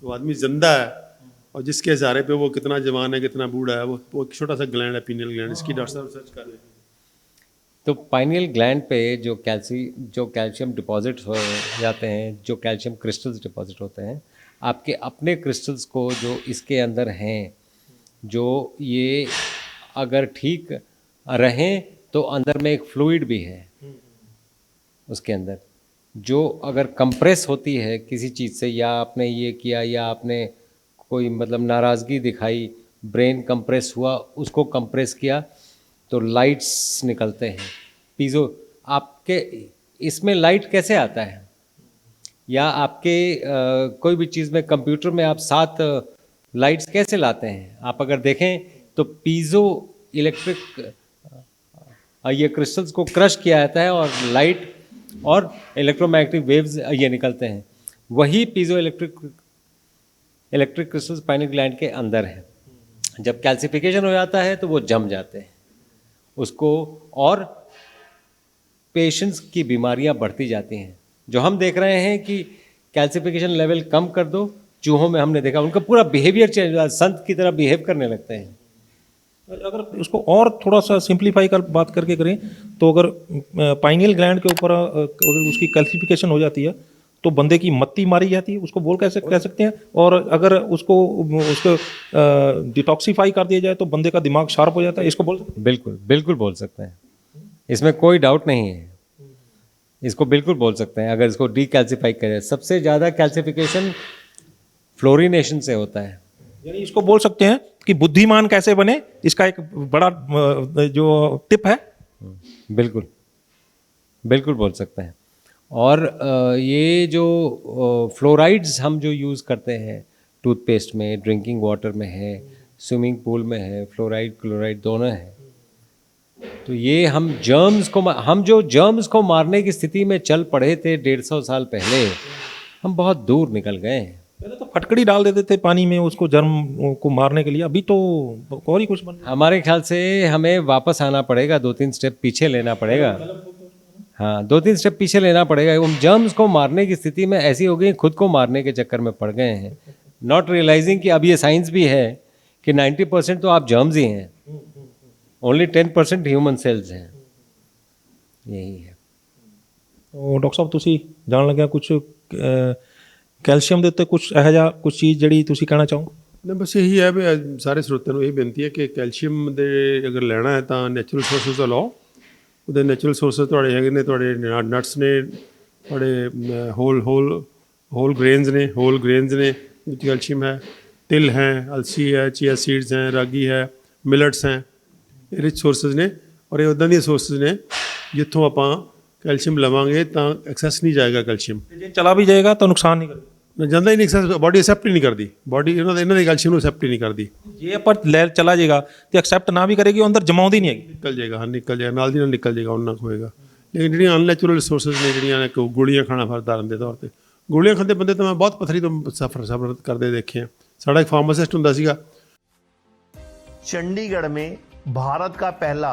वो आदमी जिंदा है और जिसके इशारे पे वो कितना जवान है कितना बूढ़ा है, वो एक छोटा सा ग्लैंड है पीनल ग्लैंड, इसकी डॉक्टर साहब सर्च कर रहे हैं। तो पाइनियल ग्लैंड पे जो कैल्शियम डिपॉजिट हो जाते हैं, जो कैल्शियम क्रिस्टल्स डिपॉजिट होते हैं, आपके अपने क्रिस्टल्स को जो इसके अंदर हैं, जो ये अगर ठीक रहें तो अंदर में एक फ्लूइड भी है उसके अंदर, जो अगर कंप्रेस होती है किसी चीज़ से, या आपने ये किया, या आपने कोई मतलब नाराज़गी दिखाई, ब्रेन कंप्रेस हुआ, उसको कंप्रेस किया तो लाइट्स निकलते हैं। पीजो आपके इसमें लाइट कैसे आता है? या आपके कोई भी चीज़ में, कंप्यूटर में आप 7 लाइट्स कैसे लाते हैं? आप अगर देखें तो पीजो इलेक्ट्रिक ये क्रिस्टल्स को क्रश किया जाता है और लाइट और इलेक्ट्रोमैग्नेटिक वेव्स ये निकलते हैं। वही piezo electric crystals pineal gland के अंदर है। जब कैल्सिफिकेशन हो जाता है तो वो जम जाते हैं उसको, और पेशेंट्स की बीमारियां बढ़ती जाती हैं। जो हम देख रहे हैं कि कैल्सिफिकेशन लेवल कम कर दो, चूहों में हमने देखा उनका पूरा बिहेवियर चेंज, संत की तरह बिहेव करने लगते हैं। अगर उसको और थोड़ा सा सिंप्लीफाई कर बात करके करें तो अगर पाइनियल ग्लैंड के ऊपर अगर उसकी कैल्सिफिकेशन हो जाती है तो बंदे की मत्ती मारी जाती है, उसको बोल कैसे कह सकते हैं। और अगर उसको डिटॉक्सीफाई कर दिया जाए तो बंदे का दिमाग शार्प हो जाता है, इसको बोल सकते बिल्कुल बिल्कुल बोल सकते हैं, इसमें कोई डाउट नहीं है, इसको बिल्कुल बोल सकते हैं। अगर इसको डीकैल्सिफाई करें, सबसे ज़्यादा कैल्सिफिकेशन फ्लोरिनेशन से होता है। हैं। यानी इसको बोल सकते हैं कि बुद्धिमान कैसे बने, इसका एक बड़ा जो टिप है। बिल्कुल बिल्कुल बोल सकते हैं। और ये जो फ्लोराइड्स हम जो यूज़ करते हैं टूथपेस्ट में, ड्रिंकिंग वाटर में है, स्विमिंग पूल में है, फ्लोराइड क्लोराइड दोनों है। तो ये हम जो जर्म्स को मारने की स्थिति में चल पड़े थे 150 साल पहले, हम बहुत दूर निकल गए हैं। पहले तो फटकड़ी डाल देते थे पानी में उसको जर्म को मारने के लिए, अभी तो और ही कुछ बन गया। हमारे ख्याल से हमें वापस आना पड़ेगा, 2-3 स्टेप पीछे लेना पड़ेगा। हाँ, 2-3 स्टेप पीछे लेना पड़ेगा। हम जर्म्स को मारने की स्थिति में ऐसी हो गई, खुद को मारने के चक्कर में पड़ गए हैं, नॉट रियलाइजिंग कि अब ये साइंस भी है कि 90% तो आप जर्म्स ही हैं, ओनली 10% ह्यूमन सेल्स हैं। यही है। तो डॉक्टर ਸਾਹਿਬ ਤੁਸੀਂ ਜਾਣ ਲੱਗਿਆ ਕੁਝ ਕੈਲਸ਼ੀਅਮ ਦੇ ਉੱਤੇ ਕੁਝ ਇਹੋ ਜਿਹਾ ਕੁਝ ਚੀਜ਼ ਜਿਹੜੀ ਤੁਸੀਂ ਕਹਿਣਾ ਚਾਹੋ। ਨਹੀਂ ਬਸ ਇਹੀ ਹੈ ਵੀ ਸਾਰੇ ਸਰੋਤਿਆਂ ਨੂੰ ਇਹ ਬੇਨਤੀ ਹੈ ਕਿ ਕੈਲਸ਼ੀਅਮ ਦੇ ਅਗਰ ਲੈਣਾ ਹੈ ਤਾਂ ਨੈਚੁਰਲ ਸੋਰਸਿਸ ਤੋਂ ਲਓ। ਉਹਦੇ ਨੈਚੁਰਲ ਸੋਰਸਿਸ ਤੁਹਾਡੇ ਹੈਗੇ ਨੇ, ਤੁਹਾਡੇ ਨਟਸ ਨੇ, ਤੁਹਾਡੇ ਹੋਲ ਗ੍ਰੇਨਸ ਨੇ ਵਿੱਚ ਕੈਲਸ਼ੀਅਮ ਹੈ, ਤਿਲ ਹੈ, ਅਲਸੀ ਹੈ, ਚੀਆ ਸੀਡਸ ਹੈ, ਰਾਗੀ ਹੈ, ਮਿਲਟਸ ਹੈ, ਇਹ ਰਿਚ ਸੋਰਸਿਸ ਨੇ। ਔਰ ਇਹ ਉੱਦਾਂ ਦੀਆਂ ਸੋਰਸਿਸ ਨੇ ਜਿੱਥੋਂ ਆਪਾਂ ਕੈਲਸ਼ੀਅਮ ਲਵਾਂਗੇ ਤਾਂ ਐਕਸੈਸ ਨਹੀਂ ਜਾਏਗਾ ਕੈਲਸ਼ੀਅਮ। ਜੇ ਚਲਾ ਵੀ ਜਾਏਗਾ ਤਾਂ ਨੁਕਸਾਨ ਨਹੀਂ ਕਰੇਗਾ, ਜਾਂਦਾ ਹੀ ਨਹੀਂ ਐਕਸੈਸ, ਬਾਡੀ ਐਕਸੈਪਟ ਹੀ ਨਹੀਂ ਕਰਦੀ, ਬਾਡੀ ਇਹਨਾਂ ਦੇ ਕੈਲਸ਼ੀਅਮ ਨੂੰ ਐਕਸੈਪਟ ਹੀ ਨਹੀਂ ਕਰਦੀ। ਜੇ ਆਪਾਂ ਲੈ ਚਲਾ ਜਾਏਗਾ ਤੇ ਐਕਸੈਪਟ ਨਾ ਵੀ ਕਰੇਗੀ, ਉਹ ਅੰਦਰ ਜਮਾਉਂਦੀ ਨਹੀਂ ਹੈਗੀ। ਨਿਕਲ ਜਾਏਗਾ, ਹਾਂ ਨਿਕਲ ਜਾਏਗਾ, ਨਾਲ ਦੀ ਨਾਲ ਨਿਕਲ ਜਾਏਗਾ, ਉਹਨਾਂ ਕੁ ਹੋਏਗਾ। ਲੇਕਿਨ ਜਿਹੜੀਆਂ ਅਨਨੈਚੁਰਲ ਰਿਸੋਰਸਿਸ ਨੇ, ਜਿਹੜੀਆਂ ਗੋਲੀਆਂ ਖਾਣਾ ਫਰਦਾਰਨ ਦੇ ਤੌਰ 'ਤੇ, ਗੋਲੀਆਂ ਖਾਂਦੇ ਬੰਦੇ ਤਾਂ ਮੈਂ ਬਹੁਤ ਪੱਥਰੀ ਤੋਂ ਸਫਰ ਕਰਦੇ ਦੇਖੇ ਆ। ਸਾਡਾ ਇੱਕ ਫਾਰਮਾਸਿਸਟ ਹੁੰਦਾ ਸੀਗਾ। चंडीगढ़ में भारत का पहला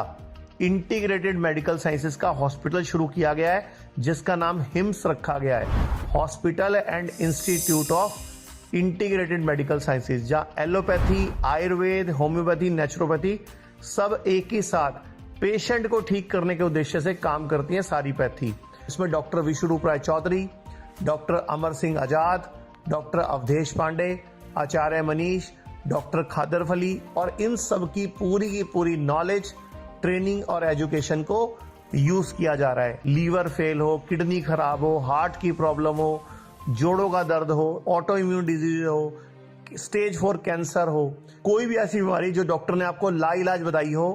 इंटीग्रेटेड मेडिकल साइंसेज का हॉस्पिटल शुरू किया गया है जिसका नाम हिम्स रखा गया है, hospital and institute of integrated medical sciences, जहां एलोपैथी, आयुर्वेद, होम्योपैथी, नेचुरोपैथी सब एक ही साथ पेशेंट को ठीक करने के उद्देश्य से काम करती है सारी पैथी। इसमें डॉक्टर विष्णुरूप राय चौधरी, डॉक्टर अमर सिंह आजाद, डॉक्टर अवधेश पांडे, आचार्य मनीष, डॉक्टर खादर फली और इन सब की पूरी नॉलेज, ट्रेनिंग और एजुकेशन को यूज किया जा रहा है। लीवर फेल हो, किडनी खराब हो, हार्ट की प्रॉब्लम हो, जोड़ों का दर्द हो, ऑटो इम्यून डिजीज हो, स्टेज 4 कैंसर हो, कोई भी ऐसी बीमारी जो डॉक्टर ने आपको लाइलाज बताई हो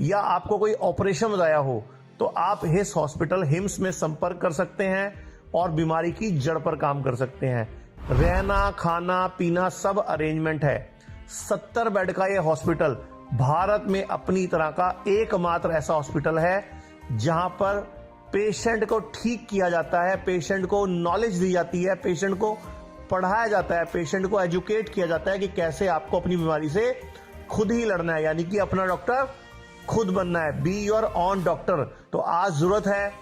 या आपको कोई ऑपरेशन बताया हो, तो आप हिस हॉस्पिटल हिम्स में संपर्क कर सकते हैं और बीमारी की जड़ पर काम कर सकते हैं। रहना, खाना, पीना सब अरेंजमेंट है। 70 बेड का यह हॉस्पिटल भारत में अपनी तरह का एकमात्र ऐसा हॉस्पिटल है जहां पर पेशेंट को ठीक किया जाता है, पेशेंट को नॉलेज दी जाती है, पेशेंट को पढ़ाया जाता है, पेशेंट को एजुकेट किया जाता है कि कैसे आपको अपनी बीमारी से खुद ही लड़ना है, यानी कि अपना डॉक्टर खुद बनना है, बी योर ऑन डॉक्टर। तो आज जरूरत है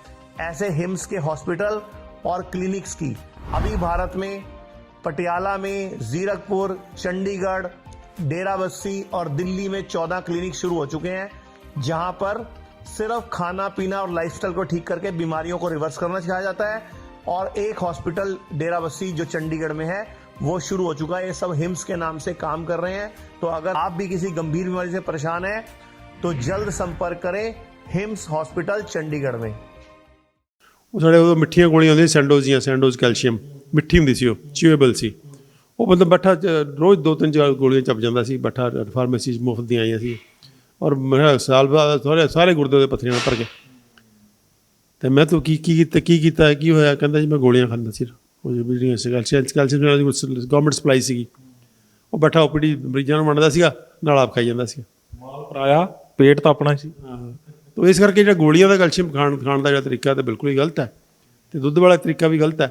ऐसे हिम्स के हॉस्पिटल और क्लिनिक्स की। अभी भारत में पटियाला में, जीरकपुर, चंडीगढ़, डेराबस्सी और दिल्ली में 14 क्लिनिक शुरू हो चुके हैं जहां पर सिर्फ खाना पीना और लाइफस्टाइल को ठीक करके बीमारियों को रिवर्स करना सिखाया जाता है। और एक हॉस्पिटल डेराबस्सी जो चंडीगढ़ में है वो शुरू हो चुका है। ये सब हिम्स के नाम से काम कर रहे हैं। तो अगर आप भी किसी गंभीर बीमारी से परेशान हैं तो जल्द संपर्क करें हिम्स हॉस्पिटल चंडीगढ़ में। ਉਹ ਸਾਡੇ ਉਦੋਂ ਮਿੱਠੀਆਂ ਗੋਲੀਆਂ ਹੁੰਦੀਆਂ ਸੈਂਡੋਜ਼ ਕੈਲਸ਼ੀਅਮ, ਮਿੱਠੀ ਹੁੰਦੀ ਸੀ, ਉਹ ਚਿਊਏਬਲ ਸੀ। ਉਹ ਬੰਦਾ ਬੱਠਾ ਰੋਜ਼ 2-3 ਗੋਲੀਆਂ ਚੱਪ ਜਾਂਦਾ ਸੀ, ਬੱਠਾ ਫਾਰਮੇਸੀ ਮੁਫਤ ਦੀਆਂ ਆਈਆਂ ਸੀ। ਔਰ ਮੇਰਾ ਸਾਲ ਬਾਅਦ ਸਾਰੇ ਗੁਰਦੇ ਦੇ ਪੱਥਰੀਆਂ ਨਾਲ ਭਰ ਗਏ। ਅਤੇ ਮੈਂ ਤੂੰ ਕੀ ਕੀਤਾ ਕੀ ਹੋਇਆ? ਕਹਿੰਦਾ ਜੀ ਮੈਂ ਗੋਲੀਆਂ ਖਾਂਦਾ ਸੀ, ਉਹ ਜਿਹੜੀਆਂ ਕੈਲਸ਼ੀਅਮ ਦੀ ਗੌਰਮੈਂਟ ਸਪਲਾਈ ਸੀਗੀ। ਉਹ ਬੱਠਾ ਓਪੀਡੀ ਮਰੀਜ਼ਾਂ ਨੂੰ ਵੰਡਦਾ ਸੀਗਾ, ਨਾਲ ਆਪ ਖਾਈ ਜਾਂਦਾ ਸੀ। ਮਾਲ ਪਰਾਇਆ, ਪੇਟ ਤਾਂ ਆਪਣਾ ਸੀ। ਤੋ ਇਸ ਕਰਕੇ ਜਿਹੜਾ ਗੋਲੀਆਂ ਦਾ ਕੈਲਸ਼ੀਅਮ ਖਾਣ ਦਾ ਜਿਹੜਾ ਤਰੀਕਾ ਤਾਂ ਬਿਲਕੁਲ ਹੀ ਗਲਤ ਹੈ, ਅਤੇ ਦੁੱਧ ਵਾਲਾ ਤਰੀਕਾ ਵੀ ਗਲਤ ਹੈ।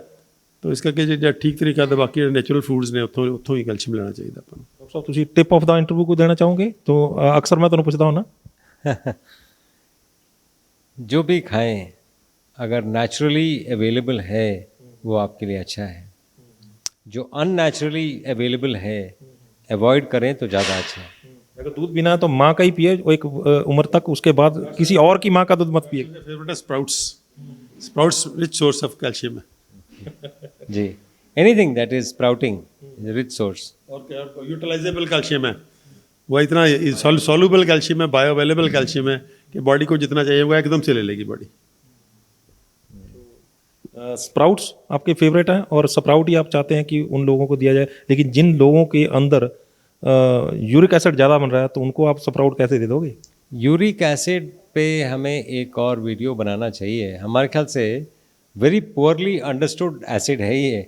ਤੋ ਇਸ ਕਰਕੇ ਜਿਹੜਾ ਠੀਕ ਤਰੀਕਾ ਤਾਂ ਬਾਕੀ ਜਿਹੜੇ ਨੈਚੁਰਲ ਫੂਡਸ ਨੇ ਉੱਥੋਂ ਹੀ ਕੈਲਸ਼ੀਅਮ ਲੈਣਾ ਚਾਹੀਦਾ ਆਪਾਂ ਨੂੰ। ਡਾਕਟਰ ਸਾਹਿਬ ਤੁਸੀਂ ਟਿਪ ਆਫ ਦਾ ਇੰਟਰਵਿਊ को देना चाहोगे? तो अक्सर मैं ਤੁਹਾਨੂੰ ਪੁੱਛਦਾ ਹੁੰਦਾ जो भी खाएं अगर नेचुरली अवेलेबल है वो आपके लिए अच्छा है। जो अननेचुरली अवेलेबल है अवॉइड करें तो ज़्यादा अच्छा है। अगर दूध पीना है तो माँ का ही पिए एक उम्र तक, उसके बाद किसी और की माँ का दूध मत पिए। फेवरेट है sprouts. Sprouts rich source of calcium है। जी, anything that is sprouting rich source. और यूटिलाइजेबल कैल्शियम है, वो इतना सॉल्युबल कैल्शियम है, बायो अवेलेबल कैल्शियम है कि बॉडी को जितना चाहिए वो एकदम से ले लेगी बॉडी। स्प्राउट्स आपके फेवरेट हैं और स्प्राउट ही आप चाहते हैं कि उन लोगों को दिया जाए, लेकिन जिन लोगों के अंदर यूरिक एसिड ज़्यादा बन रहा है तो उनको आप स्प्राउट कैसे दे दोगे? यूरिक एसिड पे हमें एक और वीडियो बनाना चाहिए। हमारे ख्याल से वेरी पुअरली अंडरस्टूड एसिड है ये,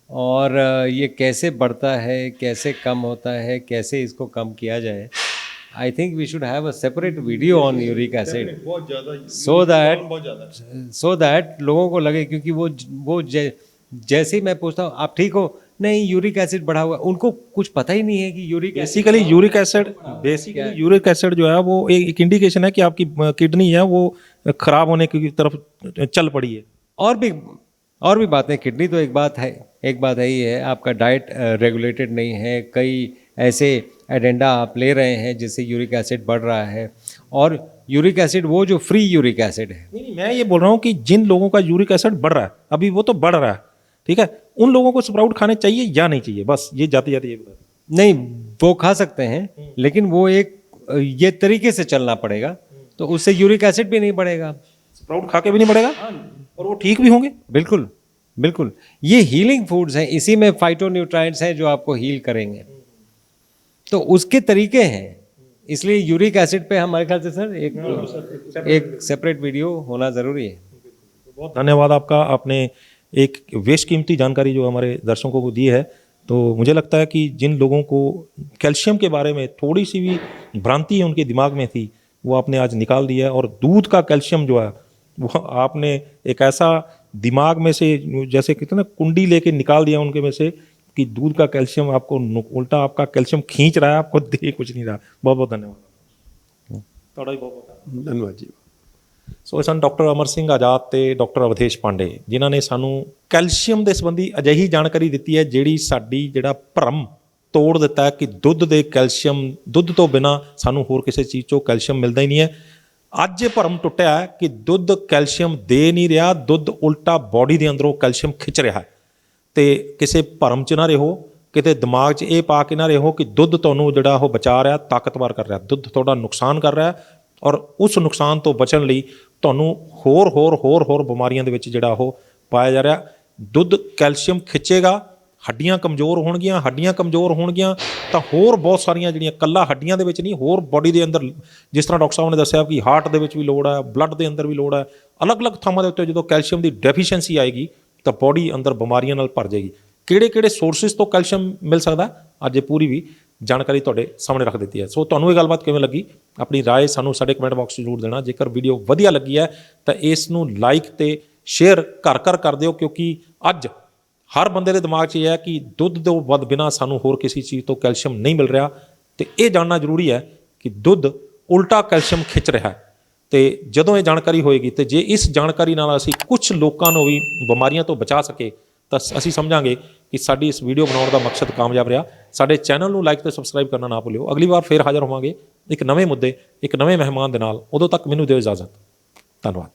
और ये कैसे बढ़ता है, कैसे कम होता है, कैसे इसको कम किया जाए। I think we should have a separate video on uric acid बहुत ज़्यादा सो दैट लोगों को लगे, क्योंकि वो जैसे ही मैं पूछता हूँ आप ठीक हो, नहीं यूरिक एसिड बढ़ा हुआ, उनको कुछ पता ही नहीं है कि यूरिक बेसिकली यूरिक एसिड जो है वो एक इंडिकेशन है कि आपकी किडनी है वो खराब होने की तरफ चल पड़ी है। और भी बातें, किडनी तो एक बात है ही है, आपका डाइट रेगुलेटेड नहीं है, कई ऐसे एडेंडा आप ले रहे हैं जिससे यूरिक एसिड बढ़ रहा है, और यूरिक एसिड वो जो फ्री यूरिक एसिड है। नहीं, मैं ये बोल रहा हूँ कि जिन लोगों का यूरिक एसिड बढ़ रहा है, अभी वो तो बढ़ रहा है, ठीक है, उन लोगों को स्प्राउट खाने चाहिए या नहीं चाहिए? बस ये जाते जाते ये बता दें। नहीं, वो खा सकते हैं, लेकिन वो एक ये तरीके से चलना पड़ेगा, तो उससे यूरिक एसिड भी नहीं बढ़ेगा, स्प्राउट खा के भी नहीं बढ़ेगा और वो ठीक भी होंगे। बिल्कुल बिल्कुल। ये हीलिंग फूड्स हैं, इसी में फाइटोन्यूट्राइंट्स हैं जो आपको हील करेंगे, तो उसके तरीके हैं। इसलिए यूरिक एसिड पे हमारे ख्याल से सर एक सेपरेट वीडियो होना ज़रूरी है। बहुत धन्यवाद आपका, आपने एक बेशकीमती जानकारी जो हमारे दर्शकों को दी है। तो मुझे लगता है कि जिन लोगों को कैल्शियम के बारे में थोड़ी सी भी भ्रांति उनके दिमाग में थी वो आपने आज निकाल दी है, और दूध का कैल्शियम जो है वो आपने एक ऐसा दिमाग में से जैसे कहते हैं ना कुंडी लेके निकाल दिया उनके में से कि दूध का कैल्शियम आपको उल्टा आपका कैल्शियम खींच रहा है, आपको दे कुछ नहीं रहा। बहुत बहुत धन्यवाद। थोड़ा ही बहुत धन्यवाद जी। ਸੋ ਸਨ ਡਾਕਟਰ ਅਮਰ ਸਿੰਘ ਆਜ਼ਾਦ ਤੇ ਡਾਕਟਰ ਅਵਧੇਸ਼ ਪਾਂਡੇ, ਜਿਨ੍ਹਾਂ ਨੇ ਸਾਨੂੰ ਕੈਲਸ਼ੀਅਮ ਦੇ ਸੰਬੰਧੀ ਅਜਿਹੀ ਜਾਣਕਾਰੀ ਦਿੱਤੀ ਹੈ ਜਿਹੜੀ ਸਾਡੀ ਜਿਹੜਾ ਭਰਮ ਤੋੜ ਦਿੱਤਾ ਹੈ ਕਿ ਦੁੱਧ ਦੇ ਕੈਲਸ਼ੀਅਮ, ਦੁੱਧ ਤੋਂ ਬਿਨਾ ਸਾਨੂੰ ਹੋਰ ਕਿਸੇ ਚੀਜ਼ 'ਚੋਂ ਕੈਲਸ਼ੀਅਮ ਮਿਲਦਾ ਹੀ ਨਹੀਂ ਹੈ। ਅੱਜ ਇਹ ਭਰਮ ਟੁੱਟਿਆ ਹੈ ਕਿ ਦੁੱਧ ਕੈਲਸ਼ੀਅਮ ਦੇ ਨਹੀਂ ਰਿਹਾ, ਦੁੱਧ ਉਲਟਾ ਬਾਡੀ ਦੇ ਅੰਦਰੋਂ ਕੈਲਸ਼ੀਅਮ ਖਿੱਚ ਰਿਹਾ ਹੈ। ਤੇ ਕਿਸੇ ਭਰਮ 'ਚ ਨਾ ਰਹੋ, ਕਿਤੇ ਦਿਮਾਗ 'ਚ ਇਹ ਪਾ ਕੇ ਨਾ ਰਹੋ ਕਿ ਦੁੱਧ ਤੁਹਾਨੂੰ ਜਿਹੜਾ ਉਹ ਬਚਾ ਰਿਹਾ, ਤਾਕਤਵਰ ਕਰ ਰਿਹਾ। ਦੁੱਧ ਤੁਹਾਡਾ ਨੁਕਸਾਨ ਕਰ ਰਿਹਾ, ਔਰ ਉਸ ਨੁਕਸਾਨ ਤੋਂ ਬਚਣ ਲਈ ਤੁਹਾਨੂੰ ਹੋਰ ਬਿਮਾਰੀਆਂ ਦੇ ਵਿੱਚ ਜਿਹੜਾ ਉਹ ਪਾਇਆ ਜਾ ਰਿਹਾ। ਦੁੱਧ ਕੈਲਸ਼ੀਅਮ ਖਿੱਚੇਗਾ, ਹੱਡੀਆਂ ਕਮਜ਼ੋਰ ਹੋਣਗੀਆਂ, ਹੱਡੀਆਂ ਕਮਜ਼ੋਰ ਹੋਣਗੀਆਂ ਤਾਂ ਹੋਰ ਬਹੁਤ ਸਾਰੀਆਂ ਜਿਹੜੀਆਂ ਕੱਲਾ ਹੱਡੀਆਂ ਦੇ ਵਿੱਚ ਨਹੀਂ, ਹੋਰ ਬਾਡੀ ਦੇ ਅੰਦਰ, ਜਿਸ ਤਰ੍ਹਾਂ ਡਾਕਟਰ ਸਾਹਿਬ ਨੇ ਦੱਸਿਆ ਕਿ ਹਾਰਟ ਦੇ ਵਿੱਚ ਵੀ ਲੋੜ ਹੈ, ਬਲੱਡ ਦੇ ਅੰਦਰ ਵੀ ਲੋੜ ਹੈ, ਅਲੱਗ-ਅਲੱਗ ਥਾਵਾਂ ਦੇ ਉੱਤੇ ਜਦੋਂ ਕੈਲਸ਼ੀਅਮ ਦੀ ਡੈਫੀਸ਼ੀਐਂਸੀ ਆਏਗੀ ਤਾਂ ਬਾਡੀ ਅੰਦਰ ਬਿਮਾਰੀਆਂ ਨਾਲ ਭਰ ਜਾਏਗੀ। ਕਿਹੜੇ ਸੋਰਸਿਸ ਤੋਂ ਕੈਲਸ਼ੀਅਮ ਮਿਲ ਸਕਦਾ, ਅੱਜ ਇਹ ਪੂਰੀ ਵੀ ਜਾਣਕਾਰੀ ਤੁਹਾਡੇ ਸਾਹਮਣੇ ਰੱਖ ਦਿੱਤੀ ਹੈ। ਸੋ ਤੁਹਾਨੂੰ ਇਹ ਗੱਲਬਾਤ ਕਿਵੇਂ ਲੱਗੀ, ਆਪਣੀ ਰਾਏ ਸਾਨੂੰ ਸਾਡੇ ਕਮੈਂਟ ਬਾਕਸ 'ਚ ਜ਼ਰੂਰ ਦੇਣਾ। ਜੇਕਰ ਵੀਡੀਓ ਵਧੀਆ ਲੱਗੀ ਹੈ ਤਾਂ ਇਸ ਨੂੰ ਲਾਈਕ ਤੇ ਸ਼ੇਅਰ ਘਰ ਕਰ ਦਿਓ, ਕਿਉਂਕਿ ਅੱਜ ਹਰ ਬੰਦੇ ਦੇ ਦਿਮਾਗ 'ਚ ਇਹ ਹੈ ਕਿ ਦੁੱਧ ਤੋਂ ਵੱਧ ਬਿਨਾਂ ਸਾਨੂੰ ਹੋਰ ਕਿਸੇ ਚੀਜ਼ ਤੋਂ ਕੈਲਸ਼ੀਅਮ ਨਹੀਂ ਮਿਲ ਰਿਹਾ, ਤੇ ਇਹ ਜਾਣਨਾ ਜ਼ਰੂਰੀ ਹੈ ਕਿ ਦੁੱਧ ਉਲਟਾ ਕੈਲਸ਼ੀਅਮ ਖਿੱਚ ਰਿਹਾ ਹੈ। ਤੇ ਜਦੋਂ ਇਹ ਜਾਣਕਾਰੀ ਹੋਏਗੀ ਤੇ ਜੇ ਇਸ ਜਾਣਕਾਰੀ ਨਾਲ ਅਸੀਂ ਕੁਝ ਲੋਕਾਂ ਨੂੰ ਵੀ ਬਿਮਾਰੀਆਂ ਤੋਂ ਬਚਾ ਸਕੇ ਤਾਂ ਅਸੀਂ ਸਮਝਾਂਗੇ ਕਿ ਸਾਡੀ ਇਸ ਵੀਡੀਓ ਬਣਾਉਣ ਦਾ ਮਕਸਦ ਕਾਮਯਾਬ ਰਿਹਾ। ਸਾਡੇ ਚੈਨਲ ਨੂੰ ਲਾਈਕ ਤੇ ਸਬਸਕ੍ਰਾਈਬ ਕਰਨਾ ਨਾ ਭੁੱਲਿਓ। ਅਗਲੀ ਵਾਰ ਫੇਰ ਹਾਜ਼ਰ ਹੋਵਾਂਗੇ ਇੱਕ ਨਵੇਂ ਮੁੱਦੇ, ਇੱਕ ਨਵੇਂ ਮਹਿਮਾਨ ਦੇ ਨਾਲ। ਉਦੋਂ ਤੱਕ ਮੈਨੂੰ ਦਿਓ ਇਜਾਜ਼ਤ। ਧੰਨਵਾਦ।